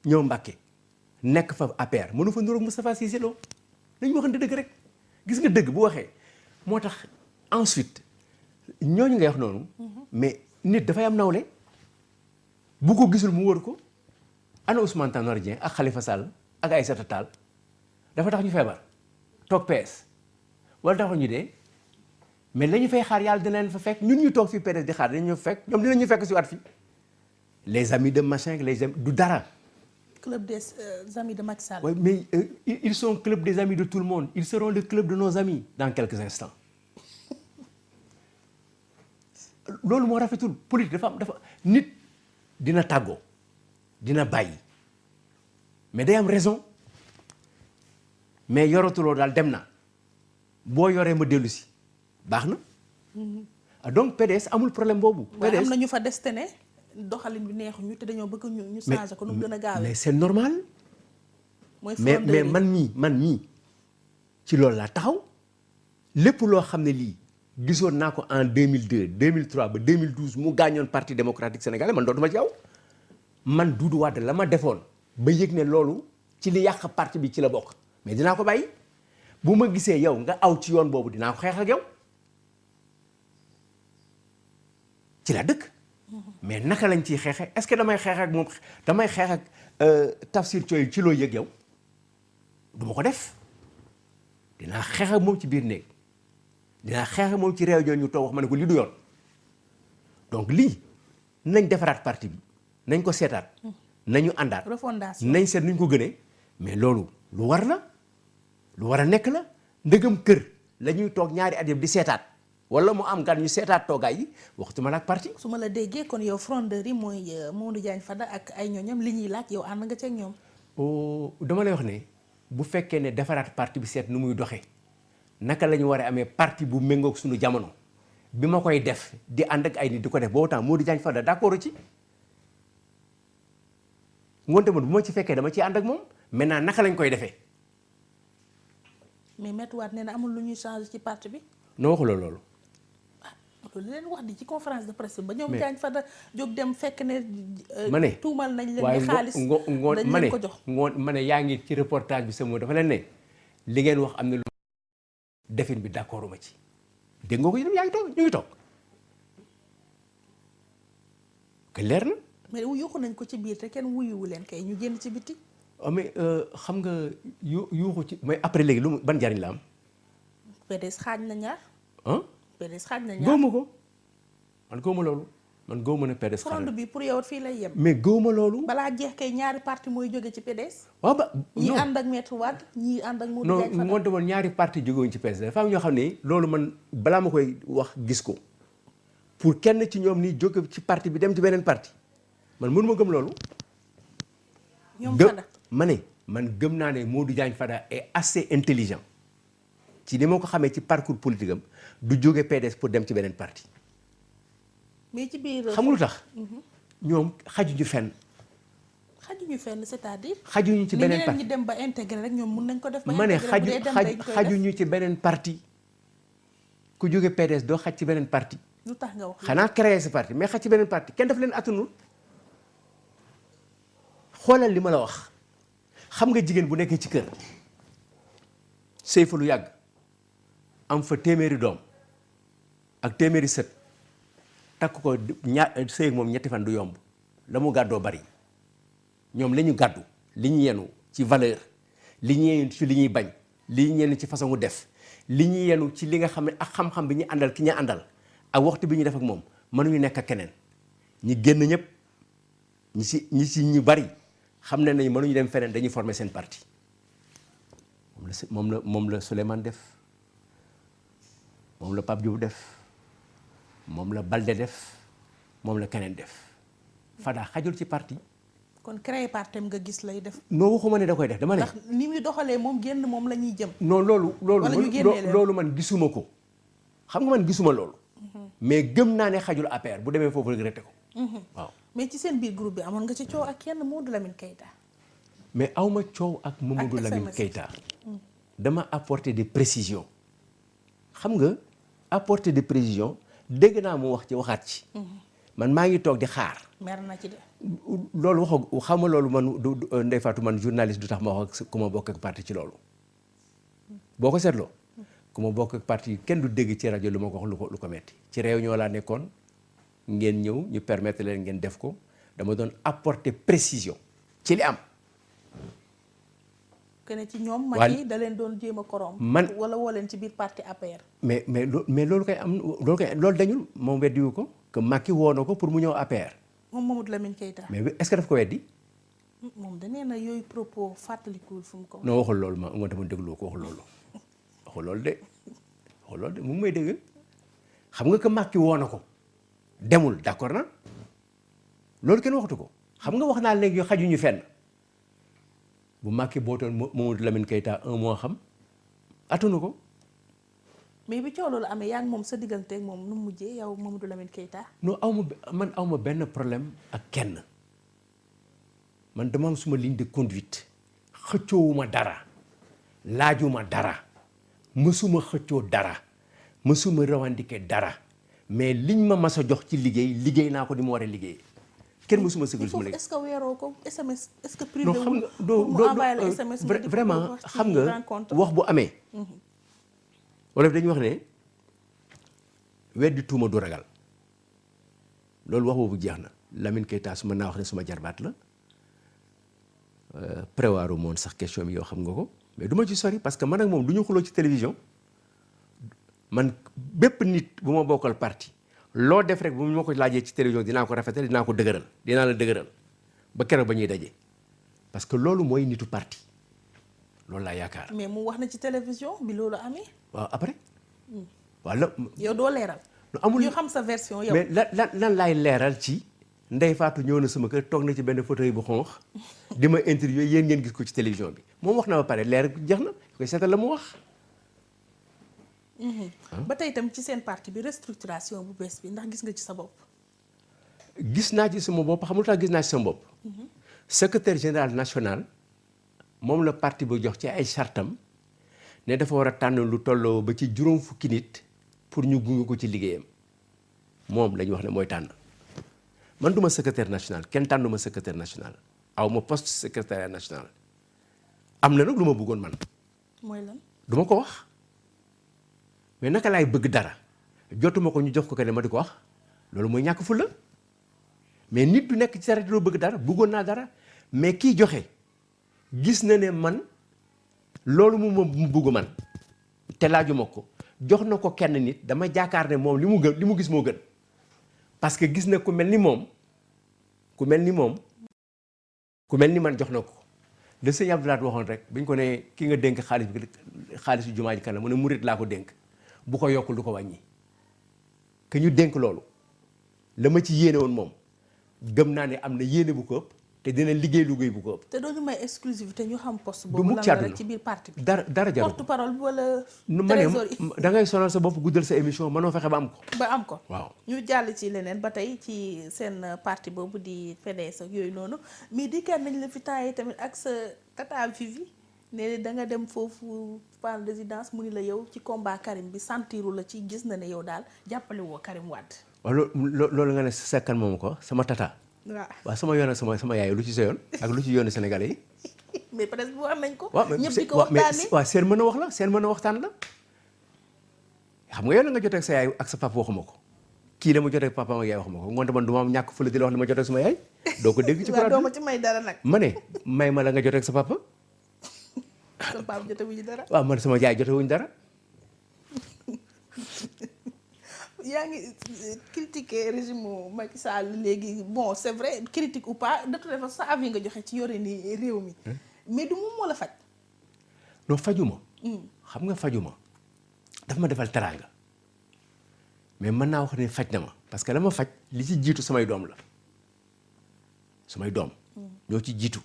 ñëw Mbacké nekk fa APR mënu fa nuroog Moustapha Cissé Lo dañu waxante dëgg rek gis nga dëgg bu waxee moo tax ensuite ñooñu ngay wax noonu mais nit dafay am nawle bu ko gisul mu wër ko ana Ousmane Tanor Dieng ak Khalifa Sall ak Aïssata Tall dafa tax ñu feebar toog PS wala taxul ñu dee mais la ñu fay xaar yàlla dina leen fa fekk ñun ñu toog fii PDS di xaar dañu ñu fekk ñoom dinañu fekk si waat fii les amis de machin les amis du dara. club des amis de Macky Sall. Oui, mais ils sont club des amis de tout le monde ils seront le club de nos amis dans quelques instants loolu moo rafetul politique dafa nit dina tàggoo dina bàyyi mais day am raison mais yoratuloo daal dem na boo yoree ma dellu si baax na donc PDS amul problème boobu. PDS am na ñu fa destiné doxalin bi neexuñu te dañoo bëgg ñu changer ko nu mu gën a gaawee. mais c'est normal. mooy mais man mii ci loolu laa taxaw lépp loo xam ne lii gisoon naa ko en 2002 2003 ba 2012 mu gaañoon parti démocratique sénégalais man dootuma ci aw man Doudou Wade la ma defoon ba yëg ne loolu ci li yàq parti bi ci la bokk mais dinaa ko bàyyi bu ma gisee yow nga aw ci yoon boobu dinaa ko xeex ak yow ci la dëkk mais naka lañ ciy xeexe est-ce que damay xeex ak moom damay xeex ak Tafsir Thioye ci loo yëg yow du ma ko def dinaa xeex ak moom ci biir néeg dinaa xeex ak moom ci réew ñu toog wax ma ne ko lii du yoon donc lii nañ defaraat parti bi nañ ko seetaat nañu àndaat refondation nañ seet nuñ ko gënee mais loolu lu war la lu war a nekk la ndëgam kër la ñuy toog ñaari at yëpp di seetaat wala mu am gan ñu seetaat toogaay yi waxtuma la ak parti. su ma la déggee kon yow frondeur yi mooy Modou Diagne Fada ak ay ñooñam li ñuy laaj yow ànd nga ci ak ñoom. dama lay wax ne bu fekkee ne defaraat parti bi seet nu muy doxee naka la ñu war a amee parti bu méngoog suñu jamono bi ma koy def di ànd ak ay nit di ko def boobu temps Modou Diagne Fada d'accord ci ngoonte man bu ma ci fekkee dama ciy ànd ak moom maintenant naka lañ koy defee. mais Maître Wade nee na amul lu ñuy changer ci parti bi. noo waxuloo loolu. loolu leen wax di ci conférence de presse ba ñoom Diagne Fada jóg dem fekk ne. ma ne tuumal nañ leen ni xaalis dañ leen ko jox ma ne yaa ngi ci reportage bi sama dafa leen ne li ngeen wax am na lu defin bi d'accord ma ci dégg nga ko yéen yaa ngi toog ñu ngi toog que leer na. mais yuuxu nañ ko ci biir te kenn wuyuwu leen kay ñu génn ci biti. mais xam nga yuuxu ci mais après léegi lu ban njariñ la am. PDS xaaj na ñaar. PDS xaaj na ñaar góoma ko man góoma loolu man góoma na PDS xaaj front bi pour yow fii lay yem. mais góoma loolu. balaa jeex kay ñaari parti mooy jóge ci PDS. waaw ba ñii ànd ak Maître Wade ñii ànd ak Modou Diagne Fada. non moonte woon ñaari parti jógewuñ ci PDS dafa am ñoo xam ne loolu man balaa ma koy wax gis ko pour kenn ci ñoom ni jóge ci parti bi dem ci beneen parti man mënu ma gëm loolu. ñoom Fada ma ne man gëm naa ne Modou Diagne Fada est assez intelligent ci ni ma ko xamee ci parcours politique am du jóge PDS pour dem ci beneen parti. mais ci biir xam nga lu tax. ñoom xajuñu fenn. xajuñu fenn c'est-à-dire. xajuñu ci beneen parti ñi dem ba intégré rek ñoom mun nañ ko def. ba ma ne xajuñu ci beneen parti ku jóge PDS doo xaj ci beneen parti. lu tax nga wax xanaa créer sa parti mais xaj ci beneen parti kenn daf leen attanul. xoolal li ma la wax xam nga jigéen bu nekkee ci kër sëy fa lu yàgg am fa téeméeri doom ak téeméeri sët takk ko sëy ak moom ñetti fan du yomb la mu gàddoo bari ñoom la ñu gàddu li ñu yenu ci valeur li ñu yenu ci li ñuy bañ li ñu yenu ci façon mu def li ñu yenu ci li nga xam ne ak xam-xam bi ñu àndal ki ñu àndal ak waxtu bi ñu def ak moom mënuñu nekk ak keneen ñi génn ñëpp ñi si ñu bari xam ne nañ mënuñu dem feneen dañuy former seen parti moom la Souleymane def moom la Pape Diop def moom la Balde def moom la keneen def Fada xajul ci parti. kon créer parti nga gis lay def. non waxuma ne da koy def dama ne. ndax ni muy doxalee moom génn moom la ñuy jëm. non loolu man gisuma ko xam nga man gisuma loolu. mais gëm naa ne xajul APR bu demee foofu regretté ko. waaw mais ci seen biir groupe bi amoon nga ci coow ak kenn Mamadou Lamine Keita. mais awma coow ak Mamadou Lamine Keita. dama apporter des précisions. xam nga apporter des précisions dégg naa mu wax ci waxaat ci. man maa ngi toog di xaar. mer na ci de. loolu waxoo xam nga loolu man du Ndeye Fatou man journaliste du tax ma wax ak ku ma bokk ak parti ci loolu. boo ko seetloo. ku ma bokk ak parti kenn du dégg ci rajo lu ma ko wax lu ko metti ci réunion laa nekkoon ngeen ñëw ñu permettre leen ngeen def ko dama doon apporter précision ci li am. que ne ci ñoom. Macky da leen doon jéem a korom. man wala woo leen ci biir parti APR. mais loolu kay am loolu dañul moom weddiwu ko que Macky woo na ko pour mu ñëw APR. moom Mamadou Lamine Keita. mais est-ce que daf ko weddi. moom da nee na yooyu propos fàttalikul fu mu ko. non waxul loolu ma dama déglu ko waxul loolu. waxul loolu de mu ngi may dégg xam nga que Macky woo na ko demul d'accord na loolu kenn waxatu ko xam nga wax naa léegi yoo xajuñu fenn bu Macky bootoon Mamadou Lamine Keita un mois xam attanu ko. mais bi coow loolu amee yaa ngi moom sa digganteeg moom nu mu mujjee yow Mamadou Lamine Keita. non awma benn problème ak kenn man dama am suma ligne de conduite xëccoowuma dara laajuma dara. mësuma xëccoo dara mësuma revendiquer dara mais liñ ma mas a jox ci liggéey naa ko di ma war a liggéey kenn mësuma sëgal suma liggéey. est-ce que weeroo ko SMS est-ce que privé non xam nga doo SMS vraiment xam nga wax bu amee wala dañuy wax ne weddi tuuma du ragal loolu wax boobu jeex na Lamine Keita su mën naa wax ne suma jarbaat la prévoiru moon sax question bi yow xam nga ko mais du ma ci sori parce que man ak moom du ñu xuloo ci télévision man bépp nit bu ma bokkal parti loo def rek bu ma ko laajee ci télévision dinaa ko rafetal dinaa ko dëgëral dinaa la dëgëral ba keroog ba ñuy daje parce que loolu mooy nitu parti loolu laa yaakaar. mais mu wax na ci télévision bi loolu amee. waaw après. waaw yow doo leeral. amul ñu xam sa version yow. mais lan laay leeral ci Ndeye Fatou ñëw na sama kër toog na ci benn fauteuil bu xonq di ma interview yéen ngeen gis ko ci télévision bi moom wax na ba pare leer jeex na koy seetal la mu wax. ba tey itam ci seen parti bi restructuration bu bees bi ndax gis nga ci sa bopp. gis naa ci sama bopp xam nga lu tax gis naa ci sama bopp. secrétaire général national moom la parti bu jox ci ay chartam ne dafa war a tànn lu tolloo ba ci juróom fukki nit pour ñu gunge ko ci liggéeyam moom la ñu wax ne mooy tànn. man duma secrétaire national kenn tànnuma secrétaire national aw ma poste secrétaire national am na nag lu ma bëggoon man. mooy lan. duma ko wax mais naka laay bëgg dara jotuma ko ñu jox ko que ne ma di ko wax loolu mooy ñàkk fulla mais nit du nekk ci sa rajo doo bëgg dara bëggoon naa dara mais kiy joxe gis na ne man loolu mu bëgg man te laajuma ko jox na ko kenn nit dama jaakaar ne moom li mu gis moo gën. parce que gis na ku mel ni moom ku mel ni man jox na ko de sëñ Abdoulaye waxoon rek bi ñu ko ne ki nga dénk xaalisu jumaa ji kanam mu ne murit laa ko dénk bu ko yokkul du ko wàññi que ñu dénk loolu la ma ci yéene woon moom gëm naa ne am na yéene bu ko ëpp te dina liggéey bu ko ëpp. te doo ñu may exclusivité ñu xam poste du boobu mukk lan ci la àdduna rek ci biir parti bi. dara jaru porte parole bi wala. ma ne da ngay sonal sa bopp guddal sa émission mënoo fexe ba am ko. ba am ko waaw. ñu jàll ci leneen ba tey ci seen parti boobu di PDS ak yooyu noonu mais di kenn nañ la fi taayee tamit ak sa tata Vivi ne da nga dem foofu par résidence mu ni la yow ci combat Karim bi sentiru la ci gis na ne yow daal jàppale woo Karim Wade. waaw loolu nga ne sa kan moom ko sama tata. waaw sama yoon ak sama yaay lu ci sa yoon ak lu ci yoonu Sénégalais yi. mais peut-être bu wax nañ ko. waaw ñëpp di ko waxtaanee waaw seen mën a wax la seen mën a waxtaan la. xam nga yow la nga jotee ak sa yaay ak sa papa waxuma ko kii la ma jotee ak papa ak yaay waxuma ko ngoonte man du ma am ñàkk fële di la wax li ma jotee ak sama yaay. doo ko dégg ci waaw doo ma ci may dara nag. ma ne may ma la nga jotee ak sa papa. sa papa jotewuñu dara. waaw man sama yaay jotewuñu dara. yaa ngi critiquer régime Macky Sall léegi bon c'est vrai critique ou pas de toute façon sa avis nga joxe ci yore ni réew mi mais du moom moo la faj. non fajuma. xam nga fajuma daf ma defal teraanga mais mën naa wax ne faj na ma parce que la ma faj li ci jiitu samay doom la samay doom. ñoo ci jiitu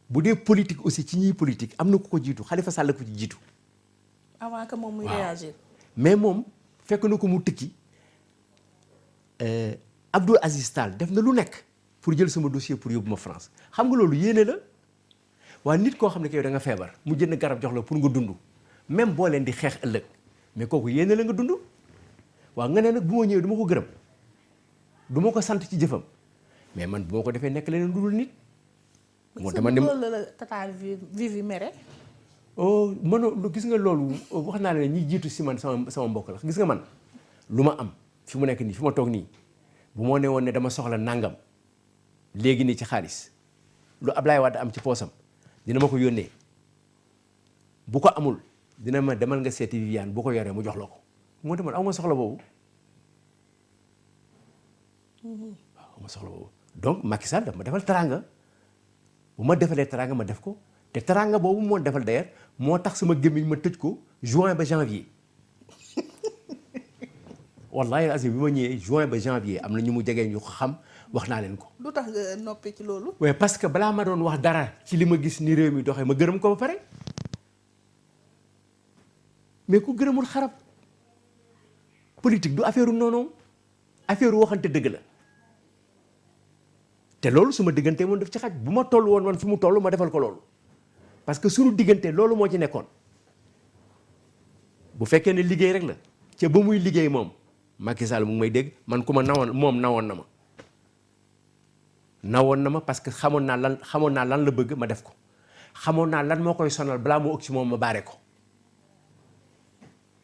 bu dee politique aussi ci ñiy politique am na ku ko jiitu Khalifa Sall ko ci jiitu. avant que moom muy réagir. mais moom fekk na ko mu tëkki Abdou Aziz Tall def na lu nekk pour jël sama dossier pour yóbbu ma France xam nga loolu yéene la waaye nit koo xam ne que yow da nga feebar mu jënd garab jox la pour nga dund même boo leen di xeex ëllëg mais kooku yéene la nga dund waaw nga ne nag bu ma ñëwee du ma ko gërëm du ma ko sant ci jëfam mais man bu ma ko defee nekk leneen dudul nit. moo dama ne loolu la tata Vivi mere. oh mënoo gis nga loolu wax naa ne ñi jiitu si man sama mbokk la gis nga man lu ma am fi mu nekk nii fi ma toog nii bu moo ne woon ne dama soxla nangam léegi nii ci xaalis lu Ablaye Wade am ci poosam dina ma ko yónnee bu ko amul dina ma demal nga seeti Viviane bu ko yoree mu jox la ko moo tax man aw ma soxla boobu waaw aw ma soxla boobu donc Macky Sall daf ma defal teranga bu ma defalee teranga ma def ko te teranga boobu moo defal d'ailleurs moo tax sama gémmiñ ma tëj ko juin ba janvier wallahi azim bi ma ñëwee juin ba janvier am na ñu mu jegee ñu ko xam wax naa leen ko. lu tax nga noppi ci loolu. oui parce que balaa ma doon wax dara ci li ma gis ni réew mi doxee ma gërëm ko ba pare mais ku gërëmul xarab politique du affaire noonu affaire waxante dëgg la te loolu su ma diggante moom daf ci xaj bu ma toll woon man fi mu toll ma defal ko loolu parce que suñu diggante loolu moo ci nekkoon bu fekkee ne liggéey rek la ca ba muy liggéey moom Macky Sall mu ngi may dégg man ku ma nawoon moom nawoon na ma parce que xamoon naa lan la bëgg ma def ko xamoon naa lan moo koy sonal balaa moo ëgg ci moom ma baare ko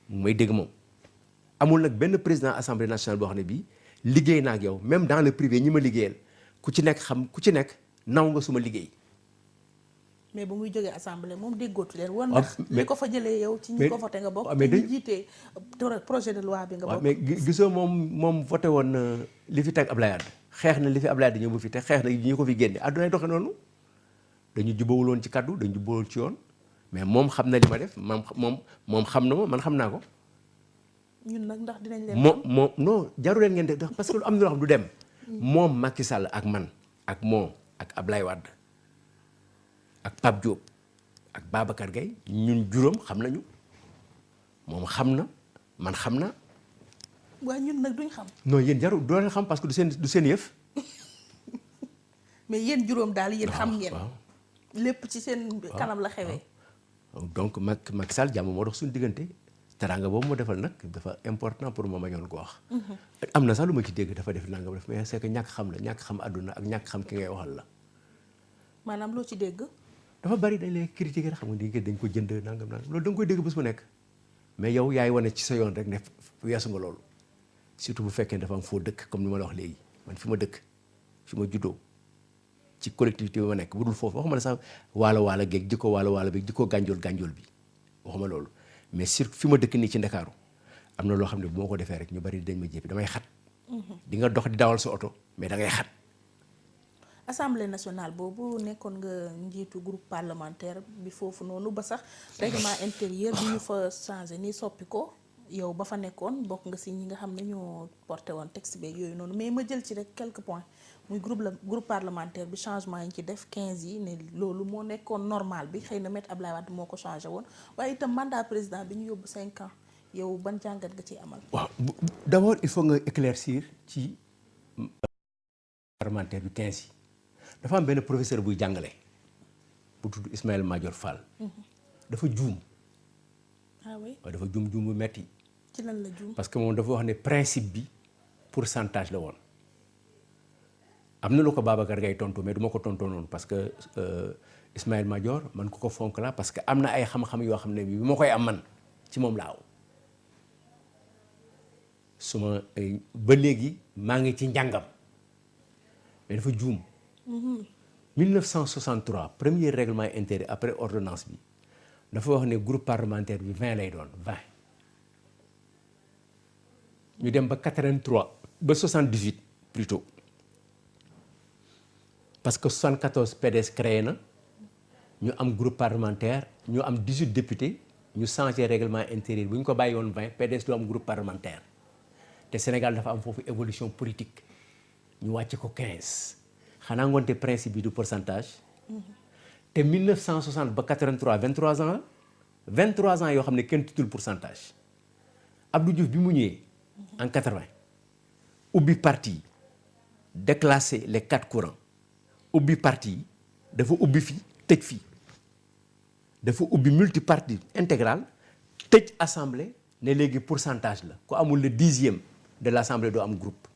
mu may dégg moom amul nag benn président assemblée nationale boo xam ne bii liggéey naa ak yow même dans le privé ñi ma liggéeyal ku ci nekk naw nga suma liggéey. mais bu muy jógee assemblée moom déggootu leen woon ndax li ko fa jëlee yow ci ñi ko voté nga bokk. mais ñu jiitee projet de loi bi nga bokk. mais gisoo moom voté woon li fi teg Ablaye Wade xeex na li fi Ablaye Wade ñëw bu fi te xeex na ñi ko fi génne àdduna doxe noonu dañu jubawul woon ci kaddu dañu jubawul ci yoon mais moom xam na li ma def moom xam na ma man xam naa ko. ñun nag ndax dinañ leen. moom non jaru leen ngeen def parce que lu am na loo xam du dem. moom Macky Sall ak man ak moom ak Ablaye Wade ak Pape Diop ak Babacar Gueye ñun juróom xam nañu moom xam na man xam na. waaye ñun nag duñ xam. non yéen jarul doo leen xam parce que du seen yëf. mais yéen juróom daal yéen xam ngeen. lépp ci seen kanam la xewee. donc Macky Sall jàmm moo dox suñu diggante teranga boobu moo defal nag dafa important pour ma ñoon ko wax. am na sax lu ma ci dégg dafa def nangam def mais c'est que ñàkk xam la ñàkk xam àdduna ak ñàkk xam ki ngay waxal la. maanaam loo ci dégg. dafa bari dañ lay critiquer xam nga dañ ko jënd nangam loolu da nga koy dégg bés bu nekk mais yow yaay wane ci sa yoon rek ne weesu nga loolu surtout bu fekkee dafa am foo dëkk comme ni ma la wax léegi man fi ma dëkk fi ma juddoo ci collectivité bi ma nekk bu dul foofu waxuma la sax waalo géeg jikko waalo bi jikko gànjool bi waxuma loolu mais surtout fi ma dëkk nii ci Ndakaaru am na loo xam ne bu ma ko defee rek ñu bari dañ ma jéppi damay xat di nga dox di dawal sa oto mais da ngay xat. Assemblée nationale boobu nekkoon nga njiitu groupe parlementaire bi foofu noonu ba sax règlement intérieur bi ñu fa changé ni soppi ko yow ba fa nekkoon bokk nga si ñi nga xam ne ñoo porté woon texte beeg yooyu noonu mais ma jël ci rek quelques points muy groupe parlementaire bi changement yi ñu ci def 15 yi ne loolu moo nekkoon normal bi xëy na Maître Abdoulaye Wade moo ko changé woon waaye itam mandat président bi ñu yóbbu 5 ans yow ban jàngat nga ciy amal. waaw d'abord il faut nga éclaircir ci parlementaire bi 15 yi. dafa am benn professeur buy jàngale bu tudd Ismaïla Madior Fall. dafa juum. ah oui waaw dafa juum bu metti ci lan la juum. parce que moom dafa wax ne principe bi pourcentage la woon am na lu ko Babacar Gaye tontu mais du ma ko tontoo noonu parce que Ismaïla Madior man ko fonk la parce que am na ay xam-xam yoo xam ne bi ma koy am man ci moom laaw suma ba léegi maa ngi ci njàngam mais dafa juum. 1963 premier règlement intérieur après ordonnance bi dafa wax ne groupe parlementaire bi 20 lay doon 20 ñu dem ba 83 ba 78 plutôt parce que 74 PDS créé na ñu am groupe parlementaire ñu am 18 députés ñu changé règlement intérieur bu ñu ko bàyyi woon 20 PDS du am groupe parlementaire te Sénégal dafa am foofu évolution politique ñu wàcce ko 15. xanaa ngoonte principe bi du pourcentage te 1960 ba 83 23 ans la 23 ans yoo xam ne kenn tuddul pourcentage Abdou Diouf bi mu ñëwee en 80 ubbi parti yi déclassé les 4 courants ubbi parti yi dafa ubbi fii tëj fii dafa ubbi multiparti intégral tëj assemblée ne léegi pourcentage la ku amul le 10e de l'assemblée doo am groupe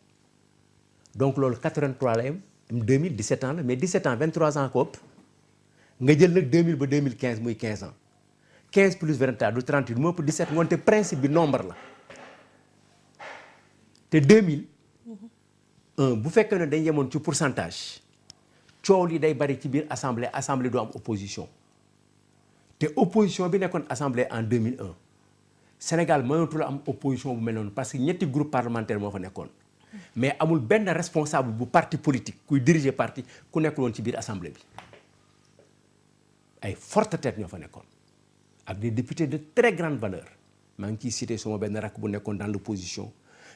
donc loolu 83 la am 2000 17 ans la mais 17 ans 23 ans ko ëpp nga jël nag 2000 ba 2015 muy 15 ans 15 plus 23 du 38 moo ëpp 17 ngoonte principe bi nombre la te 2001 bu fekkee ne dañ yemoon ci pourcentage coow li day bari ci biir assemblée du am opposition te opposition bi nekkoon assemblée en 2001 Sénégal mënatul am opposition bu mel noonu parce que ñetti groupe parlementaire moo fa nekkoon mais amul benn responsable bu parti politique kuy diriger parti ku nekkul woon ci biir assemblée bi ay forte tête ñoo fa nekkoon ak des députés de très grande valeur maa ngi ciy cité sama benn rakk bu nekkoon dans l'opposition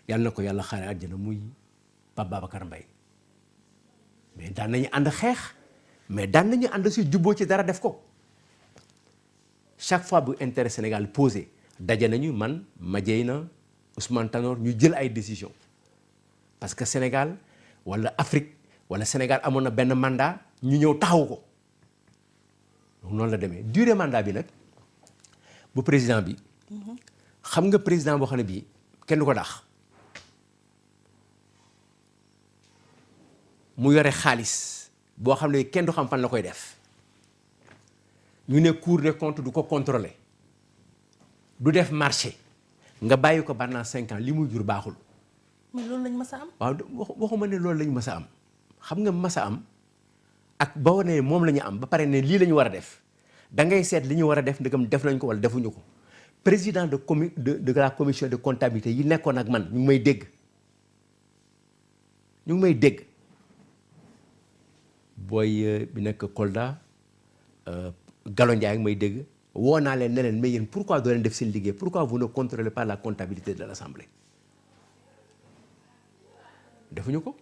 yàlla na ko yàlla xaare àjjana muy Pape Babacar Mbaye mais daan nañu ànd xeex mais daan nañu ànd si jubboo ci dara def ko chaque fois bu intérêt Sénégal posé daje nañu man Madièyna Ousmane Tanor ñu jël ay décisions parce que Sénégal wala Afrique wala Sénégal amoon na benn mandat ñu ñëw taxaw ko noonu la demee durée mandat bi nag bu président bi xam nga président boo xam ne bii kenn du ko dàq mu yore xaalis boo xam ne kenn du xam fan la koy def ñu ne Cour des comptes du ko contrôler du def marché nga bàyyi ko pendant 5 ans li muy jur baaxul. mais loolu lañ mës a am. waaw waxuma ne loolu lañ mës a am xam nga mës a am ak ba wane moom la ñu am ba pare ne lii la ñu war a def da ngay seet li ñu war a def ndegam def nañ ko wala defuñu ko président de la commission de comptabilité yi nekkoon ak man ñu ngi may dégg booy bi nekk Kolda Gallo Ndiaye may dégg woo naa leen ne leen mais yéen pourquoi doo leen def seen liggéey pourquoi vous ne contrôlez pas la comptabilité de l'Assemblée defuñu ko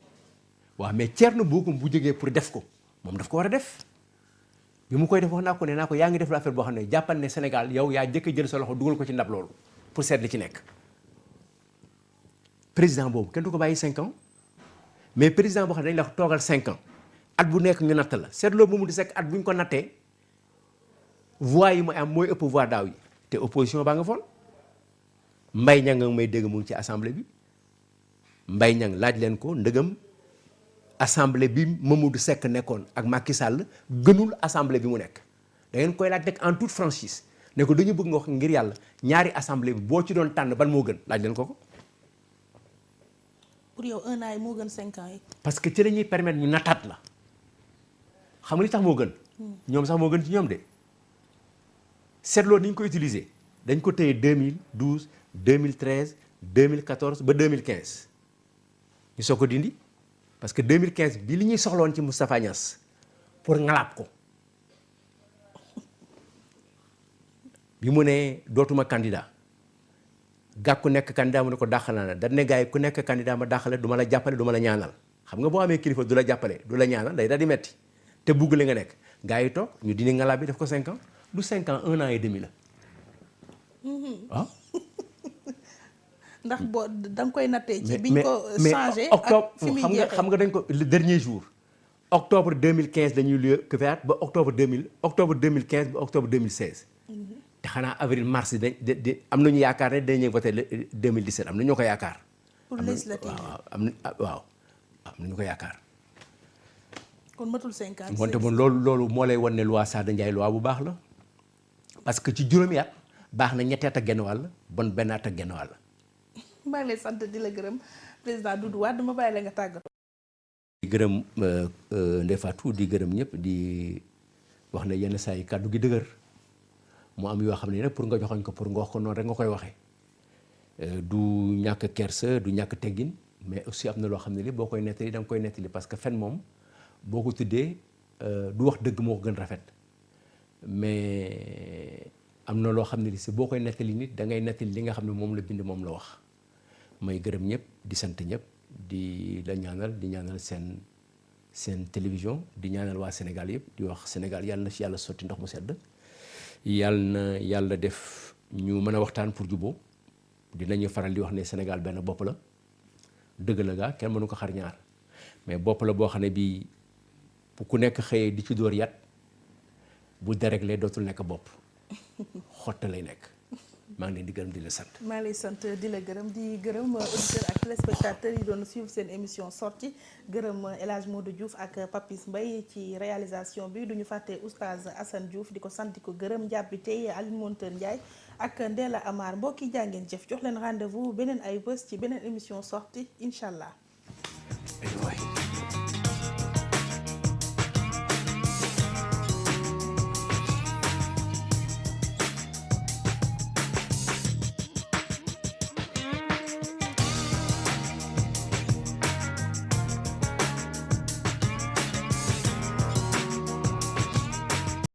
waaw mais Thierno Bocoum bu jógee pour def ko moom daf ko war a def bi mu koy def wax naa ko ne naa ko yaa ngi def la affaire boo xam ne jàppal ne Sénégal yow yaa jëkk jël sa loxo dugal ko ci ndab loolu pour seet li ci nekk président boobu kenn du ko bàyyi 5 ans mais président boo xam ne dañ la toogal 5 ans at bu nekk ñu natt la seetloo bu mu di sekk at bu ñu ko nattee voix yi mu am mooy ëpp voix daaw yi te opposition baa nga foon Mbaye Niang may dégg mu ngi ci assemblée bi Mbaye Niang laaj leen ko ndëgam assemblée bi Mamadou Seck nekkoon ak Macky Sall gënul assemblée bi mu nekk da ngeen koy laaj nekk en toute franchise ne ko dañu bëgg nga wax ngir yàlla ñaari assemblée bi boo ci doon tànn ban moo gën laaj leen ko. pour yow 1 an yi moo gën 5 ans yi. parce que ci la ñuy permettre ñu nattaat la xam nga li tax moo gën. ñoom sax moo gën ci ñoom de. seetloo ni ñu ko utiliser dañ ko téye 2012 2013 2014 ba 2015 ñu soog ko dindi parce que 2015 bi li ñuy soxloon ci Moustapha Niasse pour ngalaab ko bi mu ne dootuma candidat gàkku nekk candidat mu ne ko dàq naa la dañ ne gars yi ku nekk candidat ma dàqale du ma la jàppale du ma la ñaanal xam nga boo amee kilifa du la jàppale du la ñaanal day daal di metti te bugg li nga nekk gars yi toog ñu dindi ngalaab bi def ko 5 ans. du 5 ans 1 an et demi la waaw. ndax boo da nga koy nattee ci biñ ko changé octobre ak fi muy jeexee xam nga dañ ko le dernier jour octobre 2015 dañuy lieu que ba octobre 2015 ba octobre 2016. te xanaa avril mars de am nañu yaakaar ne dañuy voté 2017 am na ñoo ko yaakaar. pour législative waaw am na ñu ko yaakaar. kon matul 5 ans. wante bon loolu moo lay wan ne loi Sada Ndiaye loi bu baax la parce que ci juróomi at baax na ñetti at ak genn wàll bon benn at ak genn wàll. maa ngi lay sant di la gërëm président Doudou Wade dama bàyyi la nga tàggatoo. di gërëm Ndeye Fatou di gërëm ñëpp di wax ne yenn saa yi kàddu gi dëgër mu am yoo xam ne nag pour nga joxoñ ko pour nga wax ko noonu rek nga koy waxee du ñàkk kersa du ñàkk teggin mais aussi am na loo xam ne li boo koy nettali da nga koy nettali parce que fen moom. boo ko tuddee du wax dëgg moo ko gën rafet mais am na loo xam ne li si boo koy nettali nit da ngay nettali li nga xam ne moom la bind moom la wax may gërëm ñëpp di sant ñëpp di la ñaanal di ñaanal seen télévision di ñaanal waa Sénégal yëpp di wax Sénégal yàlla na ci yàlla sotti ndox mu sedd yàlla na yàlla def ñu mën a waxtaan pour juboo dinañu faral di wax ne Sénégal benn bopp la dëgg la gaa kenn mënu ko xar ñaar mais bopp la boo xam ne bii bu ku nekk xëyee di ci dóor yat bu déréglé dootul nekk bopp xotte lay nekk. maa ngi leen di gërëm di la sant. maa lay sant di la gërëm di gërëm auditeurs ak téléspectateurs yi doon suivre seen émission sortie gërëm El Hadj Modou Diouf ak Papis Mbaye ci réalisation bi duñu fàtte oustaz Assane Diouf di ko sant di ko gërëm njàppi tey Aline Monteur Ndiaye ak Ndella Amar mbokki jàngeen jëf jox leen rendez-vous beneen ay bés ci beneen émission sortie incha allah.